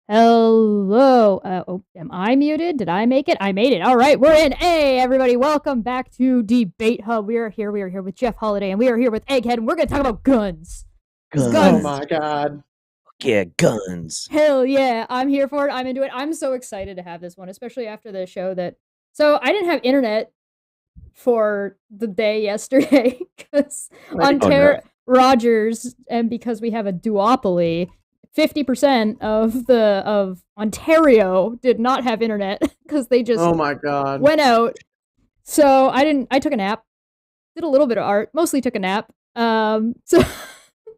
Hello. Am I muted? Did I make it? I made it. All right, we're in. Hey, everybody, welcome back to Debate Hub. We are here. We are here with Jeff Holiday, and we are here with Egghead, and we're going to talk about guns. Oh Guns. my god. Yeah, guns. Hell yeah, I'm here for it. I'm into it. I'm so excited to have this one, especially after the show that. So I didn't have internet for the day yesterday because Rogers, and because we have a duopoly, 50% of Ontario did not have internet because they just Oh my god. went out. So I took a nap, did a little bit of art, mostly took a nap. So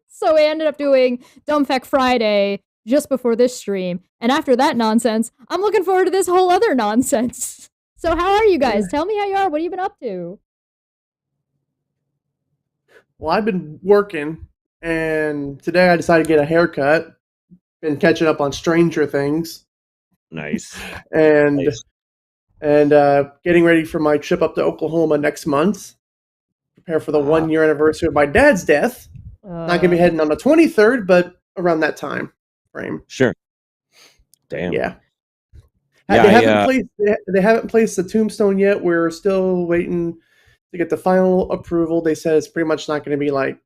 so I ended up doing Dumb Fact Friday just before this stream, and after that nonsense, I'm looking forward to this whole other nonsense. So how are you guys? Tell me how you are. What have you been up to? Well, I've been working, and today I decided to get a haircut. Been catching up on Stranger Things. Nice. And getting ready for my trip up to Oklahoma next month. Prepare for the 1 year anniversary of my dad's death. Not gonna be heading on the 23rd, but around that time frame. Sure. Damn. Yeah. They haven't placed the tombstone yet. We're still waiting to get the final approval. They said it's pretty much not going to be like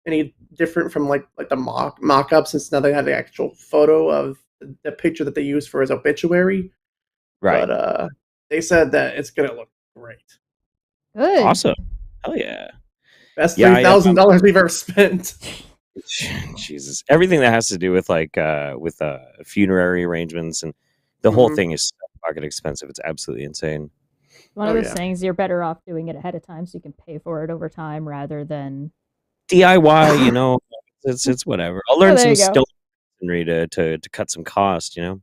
any different from like the mock-up, since now they have the actual photo of the picture that they used for his obituary. Right. But they said that it's going to look great. Good. Awesome. Hell yeah. Best $3,000 we've ever spent. Jesus. Everything that has to do with funerary arrangements and the whole thing is so fucking expensive. It's absolutely insane. One of those things, you're better off doing it ahead of time so you can pay for it over time rather than DIY, you know. It's whatever. I'll learn some stone to cut some cost, you know.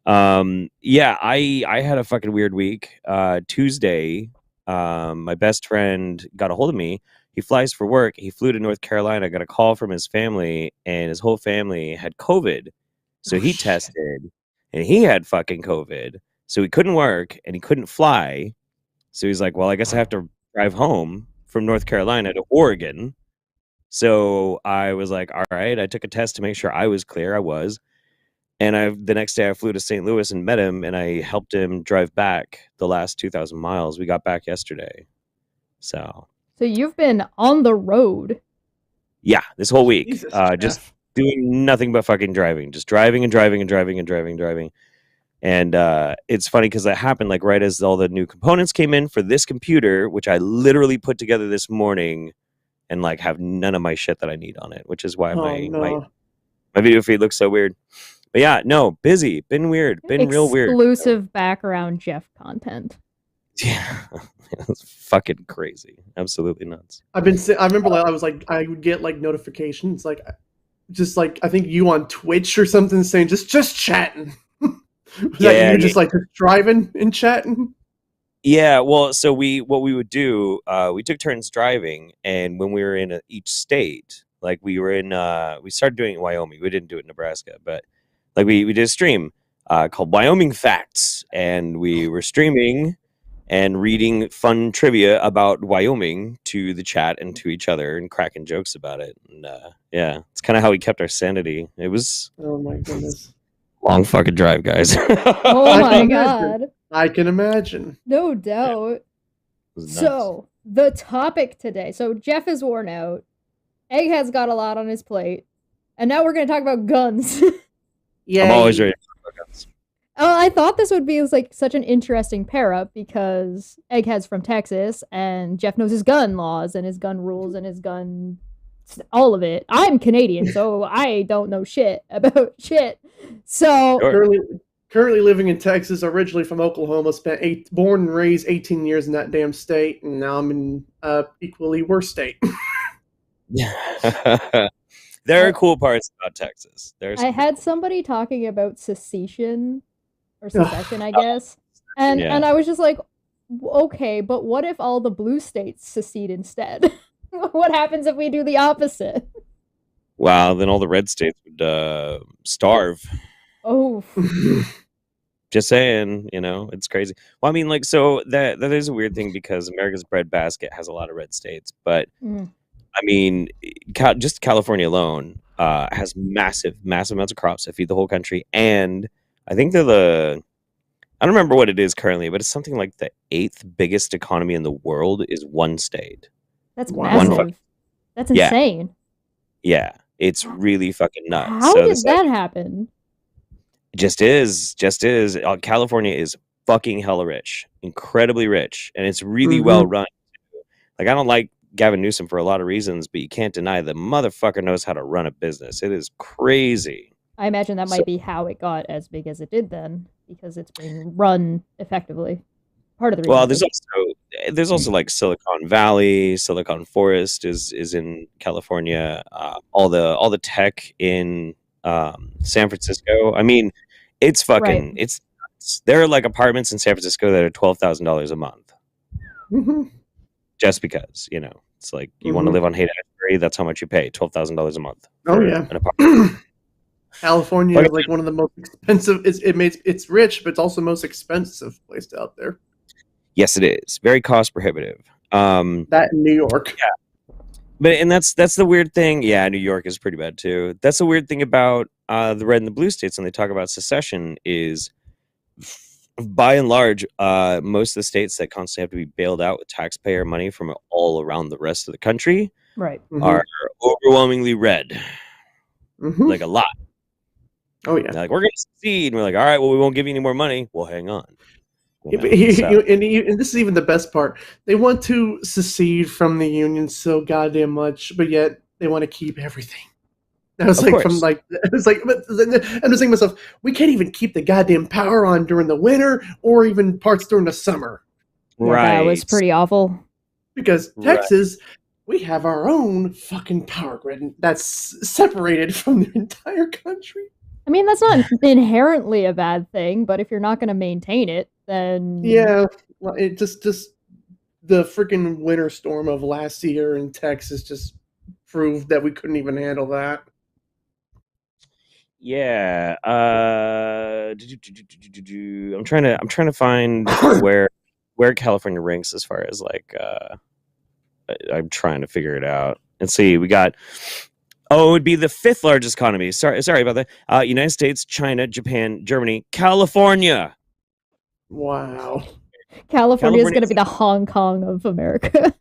I had a fucking weird week. Tuesday, my best friend got a hold of me. He flies for work. He flew to North Carolina, got a call from his family, and his whole family had COVID. So he tested, and he had fucking COVID. So he couldn't work, and he couldn't fly. So he's like, well, I guess I have to drive home from North Carolina to Oregon. So I was like, all right. I took a test to make sure I was clear. I was. And the next day I flew to St. Louis and met him, and I helped him drive back the last 2,000 miles. We got back yesterday. So you've been on the road. Yeah, this whole week. Jesus, just doing nothing but fucking driving. Just driving and driving and driving and driving and driving. And it's funny because that happened like right as all the new components came in for this computer, which I literally put together this morning and like have none of my shit that I need on it, which is why my video feed looks so weird. But yeah, no, busy, been weird, been real weird. Exclusive background Jeff content. Yeah, it's fucking crazy, absolutely nuts. I remember I would get like notifications like just like I think you on Twitch or something saying just chatting. You're just like driving and chatting. Yeah, well, so what we would do, we took turns driving, and when we were in each state, like we were in, we started doing it in Wyoming. We didn't do it in Nebraska, but like we did a stream called Wyoming Facts, and we were streaming and reading fun trivia about Wyoming to the chat and to each other and cracking jokes about it. And yeah, it's kind of how we kept our sanity. It was oh my goodness. Long fucking drive, guys. Oh my god. I can imagine. No doubt. So, the topic today. So, Jeff is worn out. Egghead's got a lot on his plate. And now we're going to talk about guns. Yeah. I'm always ready to talk about guns. I thought this would be like such an interesting pair up because Egghead's from Texas and Jeff knows his gun laws and his gun rules and his gun all of it. I'm Canadian, so I don't know shit about shit. So currently living in Texas, originally from Oklahoma, born and raised 18 years in that damn state, and now I'm in equally worse state. There are cool parts about Texas. I had somebody talking about secession, I guess, and I was just like, okay, but what if all the blue states secede instead? What happens if we do the opposite? Wow, then all the red states would starve. Oh. Just saying, you know, it's crazy. Well, I mean, like, so that is a weird thing because America's breadbasket has a lot of red states, but I mean, just California alone has massive amounts of crops that feed the whole country, and I think I don't remember what it is currently, but it's something like the 8th biggest economy in the world is one state. That's Wow. massive. That's insane. Yeah, it's really fucking nuts. How So did that happen? just is. California is fucking hella rich, incredibly rich, and it's really well run. Like, I don't like Gavin Newsom for a lot of reasons, but you can't deny the motherfucker knows how to run a business. It is crazy. I imagine that might be how it got as big as it did then, because it's being run effectively. Part of the reason. Well, there's also like Silicon Valley, Silicon Forest is in California. All the tech in San Francisco. I mean, it's fucking it's there are like apartments in San Francisco that are $12,000 a month. Just because, it's like you want to live on Haight-Ashbury, that's how much you pay, $12,000 a month. Oh yeah. An apartment. California is like one of the most expensive. It's rich, but it's also the most expensive place out there. Yes, it is. Very cost prohibitive. That in New York. Yeah. And that's the weird thing. Yeah, New York is pretty bad too. That's the weird thing about the red and the blue states when they talk about secession is, by and large, most of the states that constantly have to be bailed out with taxpayer money from all around the rest of the country are overwhelmingly red. Like a lot. Oh yeah. They're like, we're going to succeed. And we're like, all right, well, we won't give you any more money. Well, hang on. And this is even the best part. They want to secede from the Union so goddamn much, but yet they want to keep everything. I was like, I'm just thinking to myself, we can't even keep the goddamn power on during the winter or even parts during the summer. Right. That was pretty awful. Because Texas, we have our own fucking power grid that's separated from the entire country. I mean, that's not inherently a bad thing, but if you're not going to maintain it, then... Yeah, well, it just the freaking winter storm of last year in Texas just proved that we couldn't even handle that. Yeah. I'm trying to find where California ranks as far as like I'm trying to figure it out. Let's see. We got it would be the 5th largest economy. Sorry about that. United States, China, Japan, Germany, California. Wow. California is going to be the Hong Kong of America.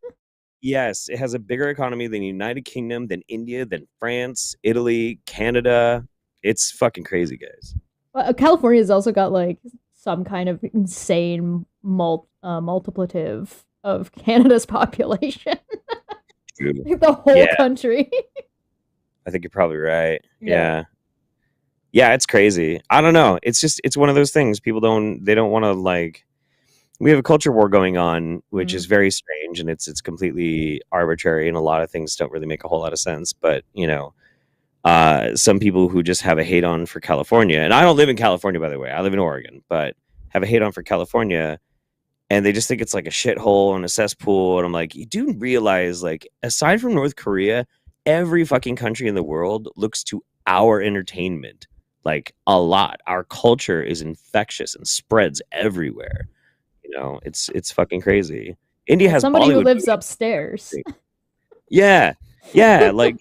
Yes, it has a bigger economy than the United Kingdom, than India, than France, Italy, Canada. It's fucking crazy, guys. Well, California has also got like some kind of insane multiplicative of Canada's population. The whole country. I think you're probably right. Yeah, it's crazy. I don't know. It's one of those things. People don't want to like. We have a culture war going on, which is very strange, and it's completely arbitrary, and a lot of things don't really make a whole lot of sense. But some people who just have a hate on for California, and I don't live in California, by the way. I live in Oregon, but have a hate on for California, and they just think it's like a shithole and a cesspool. And I'm like, you do realize, like, aside from North Korea, every fucking country in the world looks to our entertainment like a lot. Our culture is infectious and spreads everywhere. It's fucking crazy. India has somebody Bollywood who lives upstairs. Yeah, like.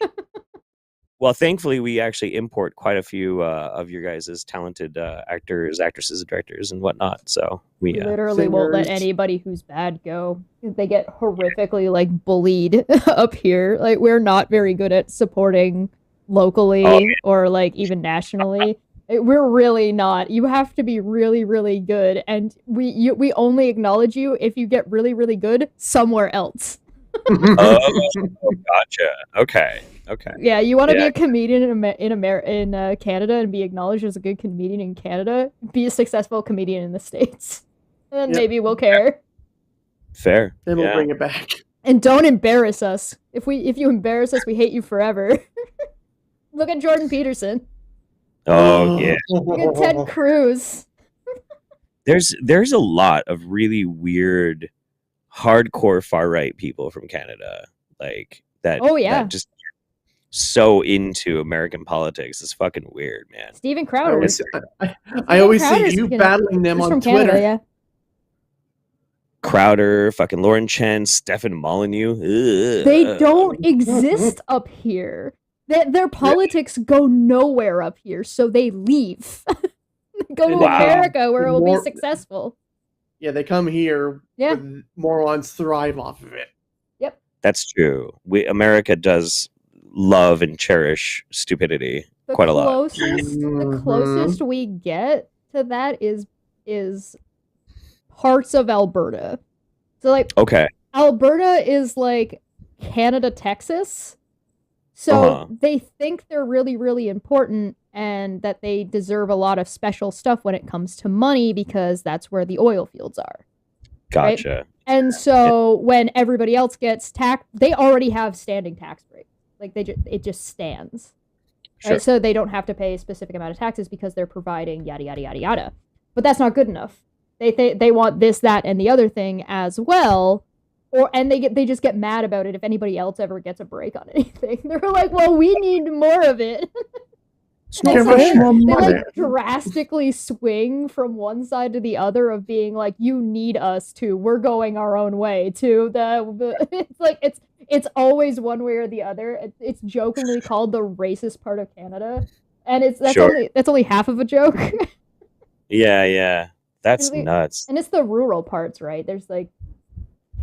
Well, thankfully, we actually import quite a few of your guys' talented actors, actresses, and directors, and whatnot. So we literally won't let anybody who's bad go. They get horrifically like bullied up here. Like, we're not very good at supporting locally or like even nationally. We're really not. You have to be really, really good, and we only acknowledge you if you get really, really good somewhere else. Gotcha. Okay. Yeah, you want to be a comedian in Canada and be acknowledged as a good comedian in Canada. Be a successful comedian in the States, and then maybe we'll care. Fair. Then we'll bring it back. And don't embarrass us. If you embarrass us, we hate you forever. Look at Jordan Peterson. Oh yeah. Look at Ted Cruz. There's a lot of really weird, hardcore far right people from Canada, like that. Oh yeah. That just so into American politics. It's fucking weird, man. Steven Crowder. I always see you battling them on Twitter. Canada, yeah. Crowder, fucking Lauren Chen, Stefan Molyneux. They don't exist up here. Their politics go nowhere up here, so they leave. They go to America where it will be successful. Yeah, they come here with morons thrive off of it. Yep. That's true. America does love and cherish stupidity quite a lot. The closest we get to that is parts of Alberta. So like Alberta is like Canada, Texas. So they think they're really, really important and that they deserve a lot of special stuff when it comes to money because that's where the oil fields are. Gotcha. Right? And so when everybody else gets taxed, they already have standing tax breaks. Like it just stands. Sure. Right? So they don't have to pay a specific amount of taxes because they're providing yada, yada, yada, yada. But that's not good enough. They want this, that, and the other thing as well. And they just get mad about it if anybody else ever gets a break on anything. They're like, well, we need more of it. They like drastically swing from one side to the other of being like, you need us to, we're going our own way to it's like it's always one way or the other. It's jokingly called the racist part of Canada. And that's only half of a joke. Yeah. That's nuts. And it's the rural parts, right? There's like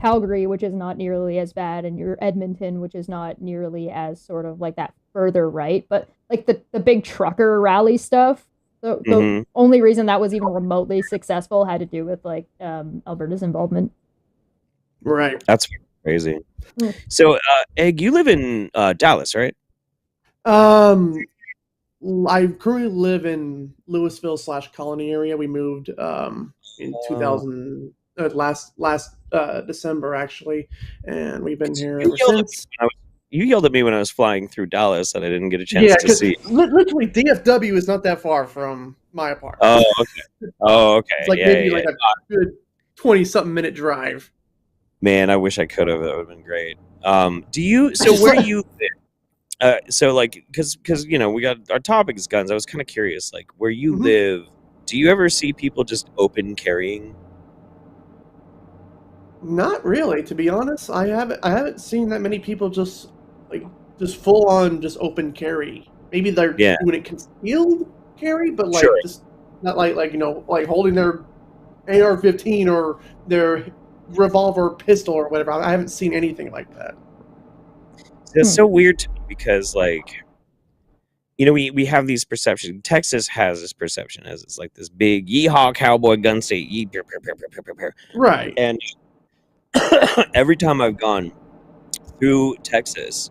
Calgary, which is not nearly as bad, and your Edmonton, which is not nearly as sort of like that further right. But like the big trucker rally stuff, the only reason that was even remotely successful had to do with like Alberta's involvement. Right. That's crazy. So, Egg, you live in Dallas, right? I currently live in Louisville / Colony area. We moved in 2000 last December actually, and we've been here ever since. You yelled at me when I was flying through Dallas that I didn't get a chance to see. Literally, DFW is not that far from my apartment. Oh, okay. It's like maybe like a good 20-something minute drive. Man, I wish I could have. That would have been great. Where do you live? So like, because you know, we got our topic is guns. I was kind of curious, like where you live. Do you ever see people just open carrying? Not really, to be honest. I haven't seen that many people just full on just open carry. Maybe they're doing it concealed carry, but like just not like you know, like holding their AR-15 or their revolver pistol or whatever. I haven't seen anything like that. It's so weird to me because like, you know, we have these perceptions. Texas has this perception as it's like this big yeehaw cowboy gun state. Right. And every time I've gone through Texas,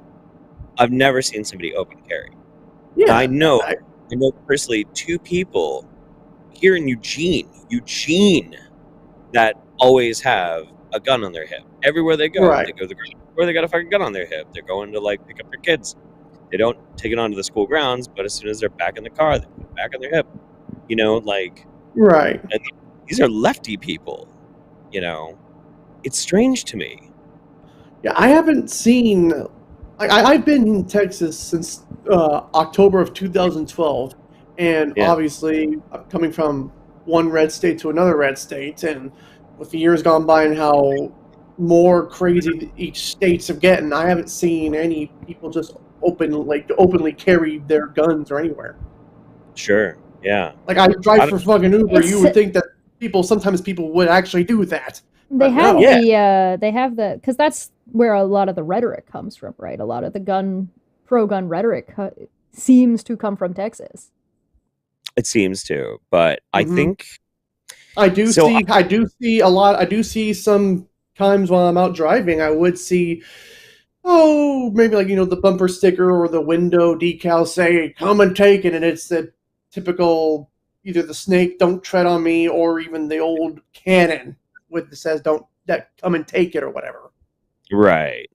I've never seen somebody open carry. Yeah, I know personally 2 people here in Eugene, that always have a gun on their hip. Everywhere they go, they go to the grocery store, they got a fucking gun on their hip. They're going to like pick up their kids. They don't take it onto the school grounds, but as soon as they're back in the car, they put it back on their hip. You know, like And these are lefty people. You know. It's strange to me. Yeah, I haven't seen. I've been in Texas since October of 2012, and obviously I'm coming from one red state to another red state, and with the years gone by and how more crazy each states are getting, I haven't seen any people just openly carry their guns or anywhere. Sure. Yeah. Like I drive for fucking Uber, you would think that sometimes people would actually do that. They have because that's where a lot of the rhetoric comes from, right? A lot of the pro-gun rhetoric seems to come from Texas. It seems to, but I think I do see a lot. I do see some times while I'm out driving, I would see, maybe like, you know, the bumper sticker or the window decal say, "Come and take it," and it's the typical either the snake, "Don't tread on me," or even the old cannon with says "Don't come and take it" or whatever. Right.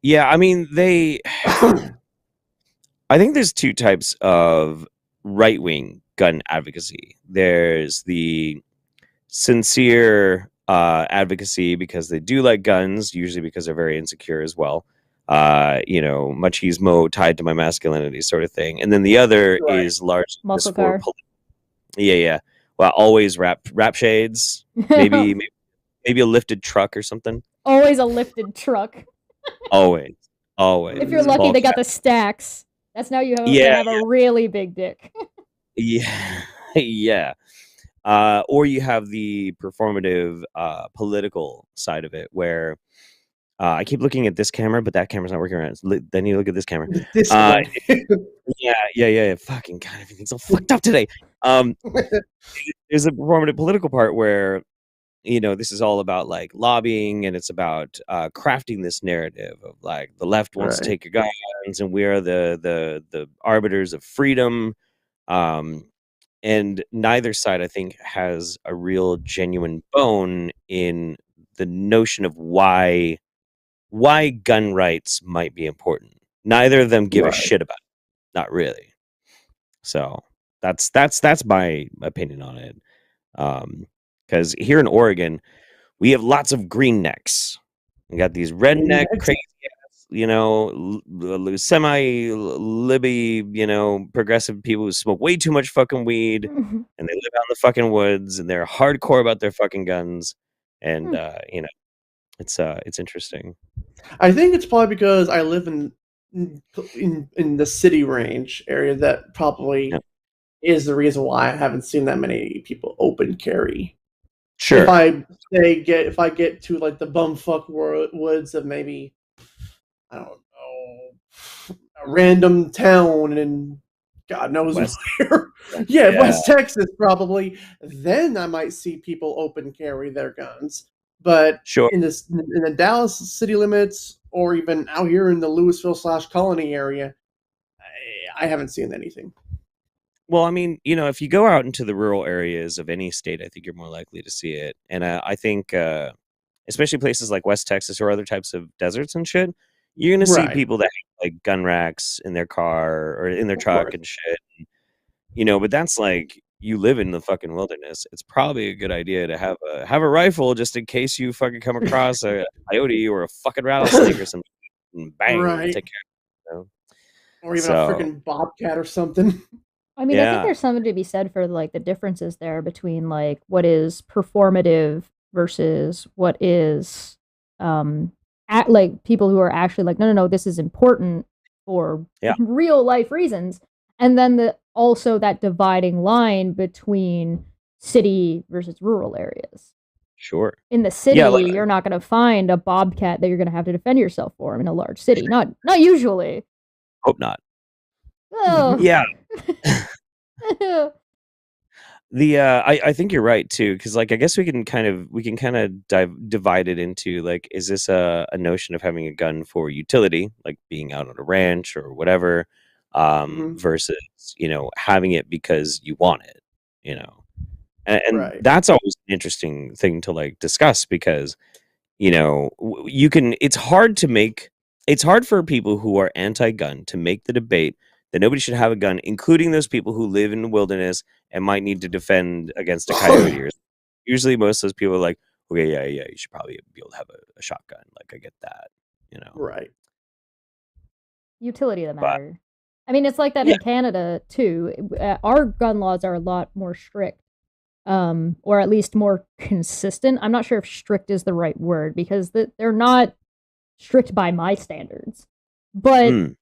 Yeah, I mean I think there's 2 types of right-wing gun advocacy. There's the sincere advocacy because they do like guns, usually because they're very insecure as well. You know, machismo tied to my masculinity sort of thing. And then the other is largely muscle car. Yeah. Well, always rap shades. Maybe maybe a lifted truck or something. Always a lifted truck. Always. If you're lucky, Bulk they got the stacks. That's now you Yeah, have a really big dick. yeah, yeah. Or you have the performative political side of it where I keep looking at this camera, but that camera's not working right. Then you look at this camera. This Uh, one. yeah. Fucking God, everything's all fucked up today. There's a performative political part where, this is all about like lobbying, and it's about crafting this narrative of like the left wants to Right. take your guns, and we are the arbiters of freedom. And neither side, I think, has a real genuine bone in the notion of why gun rights might be important. Neither of them give a Right. shit about it. Not really. So that's my opinion on it. Because here in Oregon, we have lots of green necks. We got these redneck, crazy ass, semi-libby, progressive people who smoke way too much fucking weed, and they live out in the fucking woods, and they're hardcore about their fucking guns, and it's interesting. I think it's probably because I live in the city range area that probably is the reason why I haven't seen that many people open carry. Sure. If I get to like the bumfuck woods of maybe, I don't know, a random town in God knows where. Yeah, West Texas probably. Then I might see people open carry their guns. But Sure. in the Dallas city limits, or even out here in the Louisville/Colony area, I haven't seen anything. Well, I mean, if you go out into the rural areas of any state, I think you're more likely to see it. And I think, especially places like West Texas or other types of deserts and shit, you're going to see people that have like gun racks in their car or in their truck and shit. But that's like, you live in the fucking wilderness. It's probably a good idea to have a rifle just in case you fucking come across a coyote or a fucking rattlesnake or something. And bang, take care of it. Or even a freaking bobcat or something. I mean, I think there's something to be said for like the differences there between like what is performative versus what is like people who are actually like, no, this is important for real life reasons. And then also that dividing line between city versus rural areas. Sure. In the city, you're not going to find a bobcat that you're going to have to defend yourself for in a large city. Not usually. Hope not. Oh. Yeah. I think you're right too, because like I guess we can kind of divide it into like, is this a notion of having a gun for utility, like being out on a ranch or whatever, versus having it because you want it, and that's always an interesting thing to like discuss, because you can, it's hard for people who are anti-gun to make the debate that nobody should have a gun, including those people who live in the wilderness and might need to defend against a coyote. Usually most of those people are like, okay, yeah, you should probably be able to have a shotgun. Like, I get that, Right. Utility of the matter. I mean, it's like that in Canada too. Our gun laws are a lot more strict, or at least more consistent. I'm not sure if strict is the right word, because they're not strict by my standards, but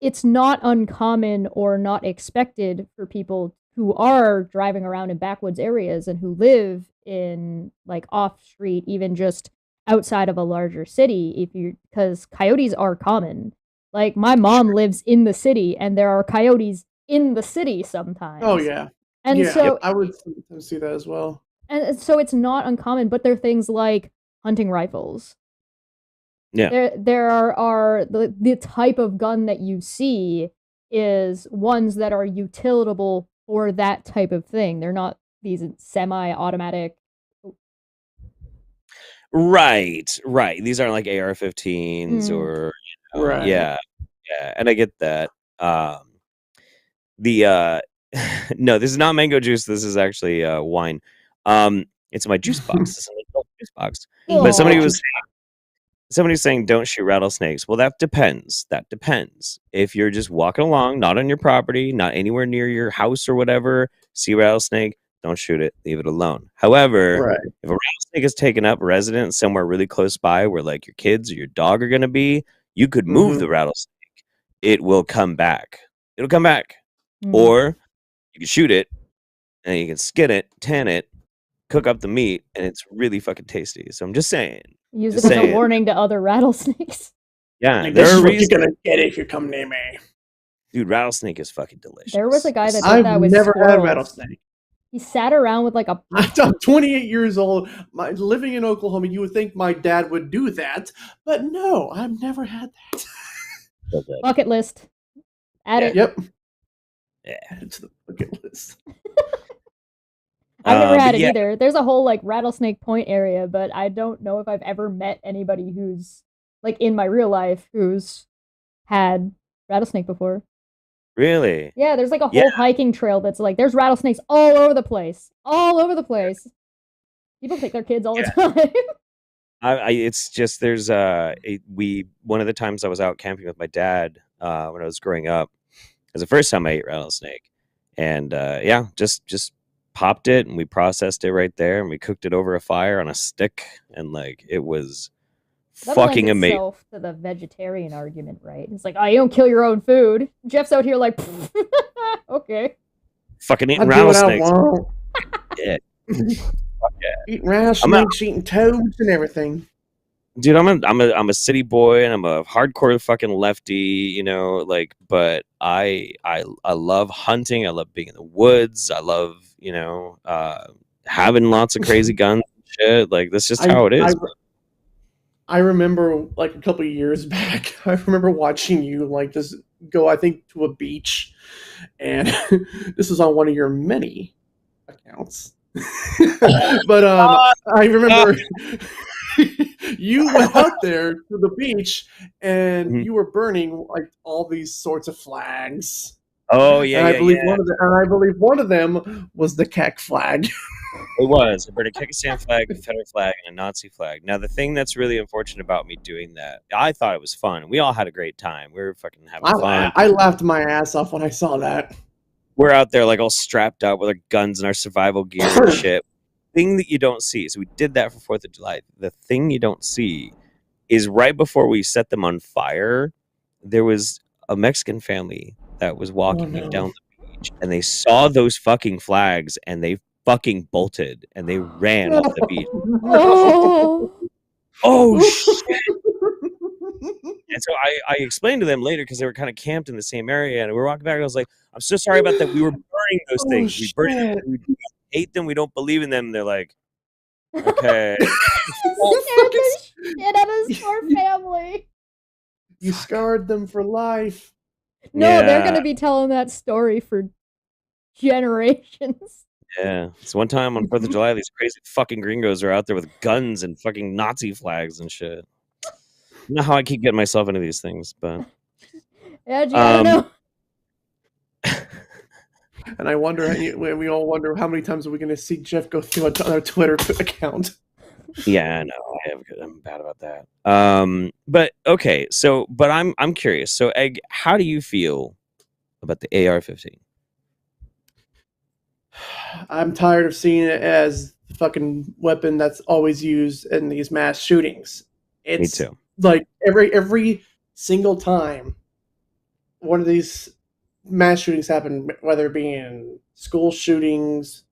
it's not uncommon or not expected for people who are driving around in backwoods areas and who live in like off street, even just outside of a larger city, because coyotes are common. Like my mom lives in the city and there are coyotes in the city sometimes. Oh yeah. And so I would see that as well. And so it's not uncommon, but there are things like hunting rifles. Yeah. There are the type of gun that you see is ones that are utilitable for that type of thing. They're not these semi-automatic. Right. These aren't like AR-15s or yeah, and I get that. No, this is not mango juice. This is actually wine. It's my juice box. It's an adult juice box. Aww. But somebody's saying don't shoot rattlesnakes. Well, that depends. If you're just walking along, not on your property, not anywhere near your house or whatever, see a rattlesnake, don't shoot it, leave it alone. However, Right. if a rattlesnake is taking up residence somewhere really close by where like your kids or your dog are going to be, you could move the rattlesnake. It will come back. It'll come back. Or you can shoot it and you can skin it, tan it, cook up the meat, and it's really fucking tasty. So I'm just saying. Use it as a warning to other rattlesnakes. Yeah, like, this is what you're gonna get if you come near me. Dude, rattlesnake is fucking delicious. There was a guy that did that with never squirrels. had rattlesnake. He sat around with like a. I'm 28 years old. Living in Oklahoma, you would think my dad would do that, but no, I've never had that. Bucket list. Add it. Yep. Yeah. Add it to the bucket list. I've never had it either. There's a whole like Rattlesnake Point area, but I don't know if I've ever met anybody who's like in my real life who's had rattlesnake before. Really? Yeah, there's like a whole hiking trail that's like there's rattlesnakes all over the place. All over the place. People take their kids all the time. It's just there's one of the times I was out camping with my dad when I was growing up. It was the first time I ate rattlesnake. And just popped it and we processed it right there and we cooked it over a fire on a stick and like it was fucking amazing. To the vegetarian argument, right? It's like, oh, you don't kill your own food. Jeff's out here like, okay, fucking eating rattlesnakes. Yeah. Eating rattlesnakes, eating toads and everything. Dude, I'm a city boy and I'm a hardcore fucking lefty, you know, like, but I love hunting. I love being in the woods. I love, you know, having lots of crazy guns and shit. Like, that's just how it is. I remember like a couple of years back, I remember watching you like just go, I think, to a beach, and this was on one of your many accounts. But I remember you went out there to the beach and you were burning like all these sorts of flags. Oh yeah, and I believe one of them was the Kek flag. It was. I burned a Kyrgyzstan flag, a Confederate flag, and a Nazi flag. Now, the thing that's really unfortunate about me doing that, I thought it was fun. We all had a great time. We were fucking having fun. I laughed my ass off when I saw that. We're out there like all strapped up with our guns and our survival gear and shit. Thing that you don't see. So we did that for 4th of July. The thing you don't see is right before we set them on fire, there was a Mexican family that was walking down the beach and they saw those fucking flags and they fucking bolted and they ran off the beach. Oh shit. And so I explained to them later because they were kind of camped in the same area and we were walking back and I was like, I'm so sorry about that. We were burning those things. We burned them. We hate them. We don't believe in them. And they're like, okay. Scared the shit out of his poor family. You scarred them for life. No, they're going to be telling that story for generations. Yeah. So one time on 4th of July, these crazy fucking gringos are out there with guns and fucking Nazi flags and shit. I don't know how I keep getting myself into these things, but yeah, I don't know. And I wonder, we all wonder how many times are we going to see Jeff go through another Twitter account. Yeah, I know. I'm bad about that. But okay, so but I'm curious. So Egg, how do you feel about the AR-15? I'm tired of seeing it as the fucking weapon that's always used in these mass shootings. Me too. Like every single time one of these mass shootings happen, whether it be in school shootings,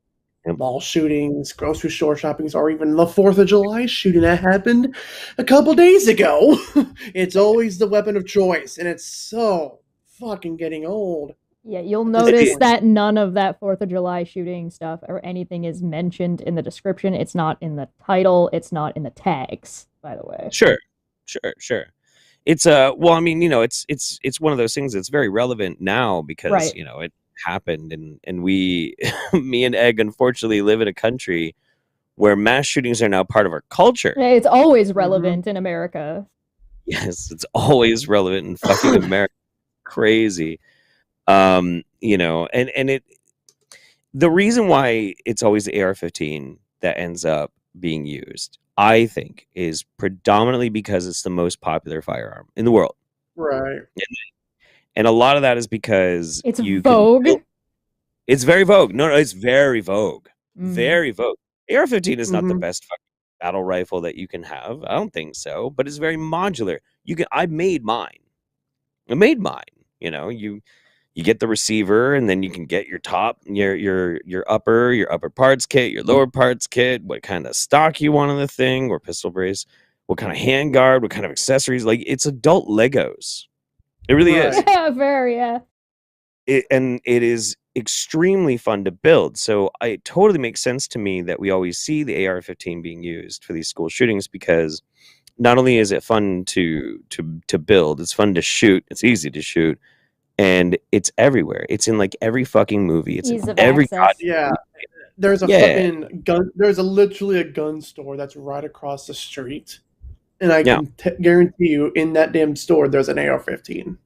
mall shootings, grocery store shoppings, or even the 4th of July shooting that happened a couple days ago, it's always the weapon of choice, and it's so fucking getting old. Yeah, you'll notice that none of that 4th of July shooting stuff or anything is mentioned in the description. It's not in the title. It's not in the tags, by the way. Sure. It's well, I mean, you know, it's one of those things that's very relevant now because you know it happened, and we, me and Egg, unfortunately live in a country where mass shootings are now part of our culture. It's always relevant in America. Yes, it's always relevant in fucking America. Crazy. You know, and it, the reason why it's always the AR-15 that ends up being used, I think, is predominantly because it's the most popular firearm in the world. Right. And a lot of that is because it's vogue. It's very vogue. No, it's very vogue. Very vogue. AR-15 is not the Mm-hmm. best fucking battle rifle that you can have. I don't think so, but it's very modular. I made mine. I made mine. You know, you get the receiver, and then you can get your top, your upper parts kit, your lower parts kit, what kind of stock you want on the thing, or pistol brace, what kind of handguard, what kind of accessories. Like, it's adult Legos. It really is. Right. Yeah, very, yeah. And it is extremely fun to build. So it totally makes sense to me that we always see the AR-15 being used for these school shootings, because not only is it fun to build, it's fun to shoot, it's easy to shoot, and it's everywhere. It's in like every fucking movie. It's Ease in of every access. Yeah. There's a Yeah. fucking gun. There's literally a gun store that's right across the street, and I Yeah. can guarantee you, in that damn store, there's an AR-15.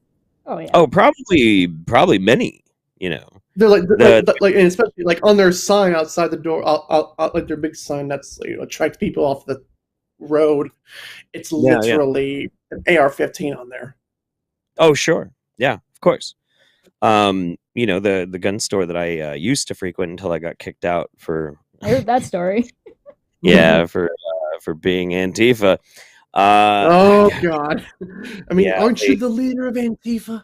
Oh yeah. Oh, probably many. You know, They're like, the and especially like on their sign outside the door, like their big sign that's, you know, attracts people off the road. It's Yeah. literally an AR-15 on there. Oh, sure. Yeah, of course. You know, the gun store that I used to frequent until I got kicked out for I heard that story. yeah, for being Antifa. Oh God! I mean, Yeah, aren't you the leader of Antifa?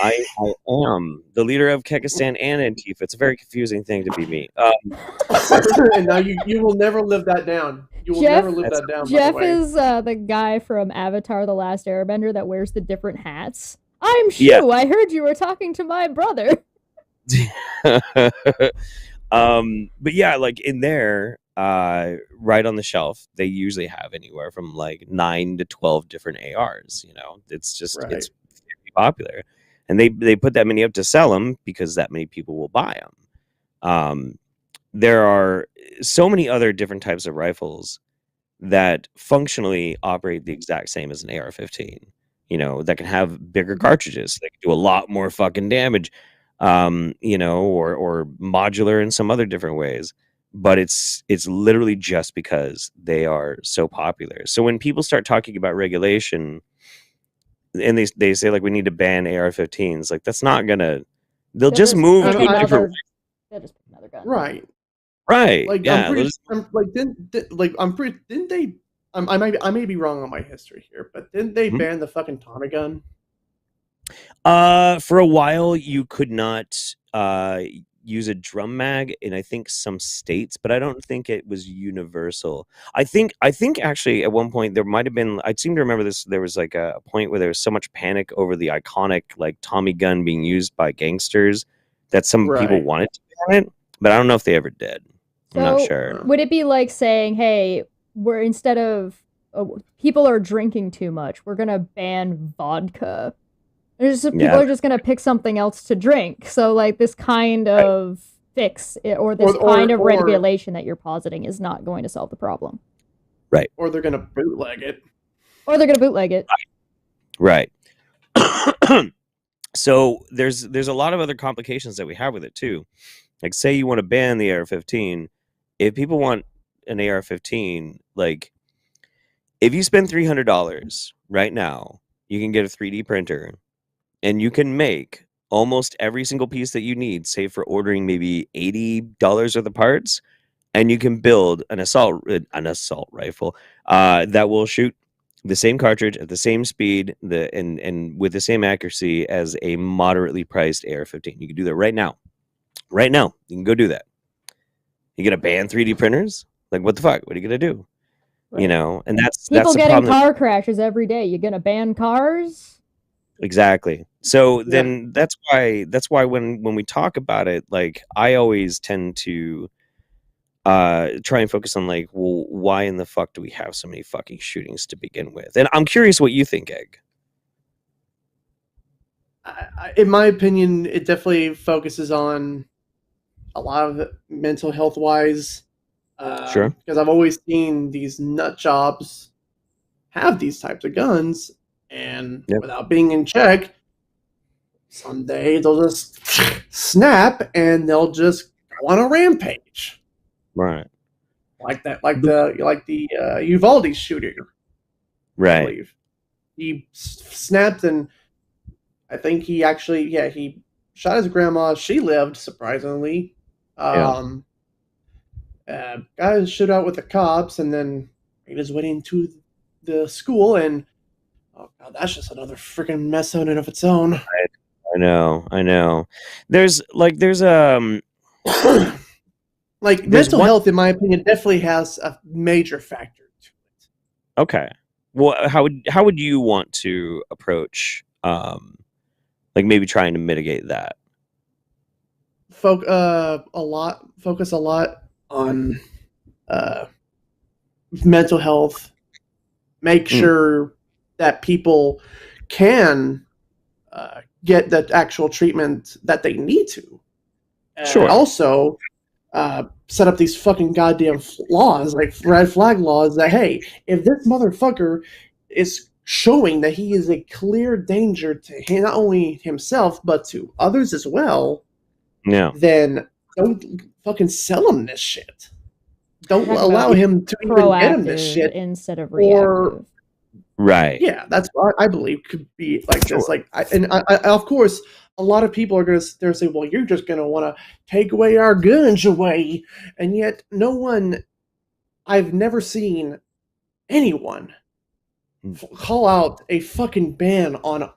I am the leader of Kekistan and Antifa. It's a very confusing thing to be me. And now you will never live that down. You will Jeff- never live that down. By the Jeff way. is the guy from Avatar: The Last Airbender that wears the different hats. I'm Shu. Yeah. I heard you were talking to my brother. But yeah, like in there, right on the shelf, they usually have anywhere from like 9 to 12 different ARs. You know, it's just Right. it's very popular, and they put that many up to sell them because that many people will buy them. There are so many other different types of rifles that functionally operate the exact same as an AR-15. You know, that can have bigger cartridges. They can do a lot more fucking damage. You know, or modular in some other different ways. But it's literally just because they are so popular. So when people start talking about regulation, and they say like we need to ban AR-15s, like that's not gonna. They'll just move to a different. They'll just pick another gun. Right. Right. Like Yeah. I'm pretty. I'm pretty. Didn't they? I may be wrong on my history here, but didn't they ban the fucking Tommy gun? For a while, you could not use a drum mag in, I think, some states, but I don't think it was universal. I think actually at one point there might have been. I seem to remember this. There was like a point where there was so much panic over the iconic like Tommy gun being used by gangsters that some people wanted to ban it, but I don't know if they ever did. I'm not sure. Would it be like saying, "Hey, we're instead of people are drinking too much, we're gonna ban vodka." People are just gonna pick something else to drink. So like this kind of fix or this kind of regulation that you're positing is not going to solve the problem. Right. Or they're gonna bootleg it. Right. So there's a lot of other complications that we have with it too. Like, say you want to ban the AR-15, if people want an AR-15, like if you spend $300 right now, you can get a 3D printer, and you can make almost every single piece that you need, save for ordering maybe $80 worth of parts, and you can build an assault rifle that will shoot the same cartridge at the same speed, and with the same accuracy as a moderately priced AR-15. You can do that right now. Right now, you can go do that. You gonna ban 3D printers? Like, what the fuck? What are you gonna do? Right. You know, and that's people getting car crashes every day. You gonna ban cars? Exactly. So then that's why when we talk about it, like I always tend to try and focus on like, well, why in the fuck do we have so many fucking shootings to begin with? And I'm curious what you think, Egg. In my opinion, it definitely focuses on a lot of it mental health wise. Sure. Because I've always seen these nut jobs have these types of guns, and without being in check, someday they'll just snap and they'll just go on a rampage. Right. Like the Uvalde shooter. Right. I believe. He snapped, and I think he actually he shot his grandma. She lived, surprisingly. Guys showed out with the cops, and then he was waiting to the school, and oh god, that's just another freaking mess in and of its own. I know. There's like like there's mental health, in my opinion, definitely has a major factor to it. Okay. Well, how would you want to approach like maybe trying to mitigate that? Focus a lot on uh, mental health. Make sure that people can get the actual treatment that they need to. Sure. Also, set up these fucking goddamn laws, like red flag laws, that hey, if this motherfucker is showing that he is a clear danger to him, not only himself but to others as well, then don't fucking sell him this shit. Don't allow him to even get him this shit instead of reactive. Right. Yeah, that's what I believe could be like this. Like, of course, a lot of people are going to say, well, you're just going to want to take away our guns away. And yet I've never seen anyone call out a fucking ban on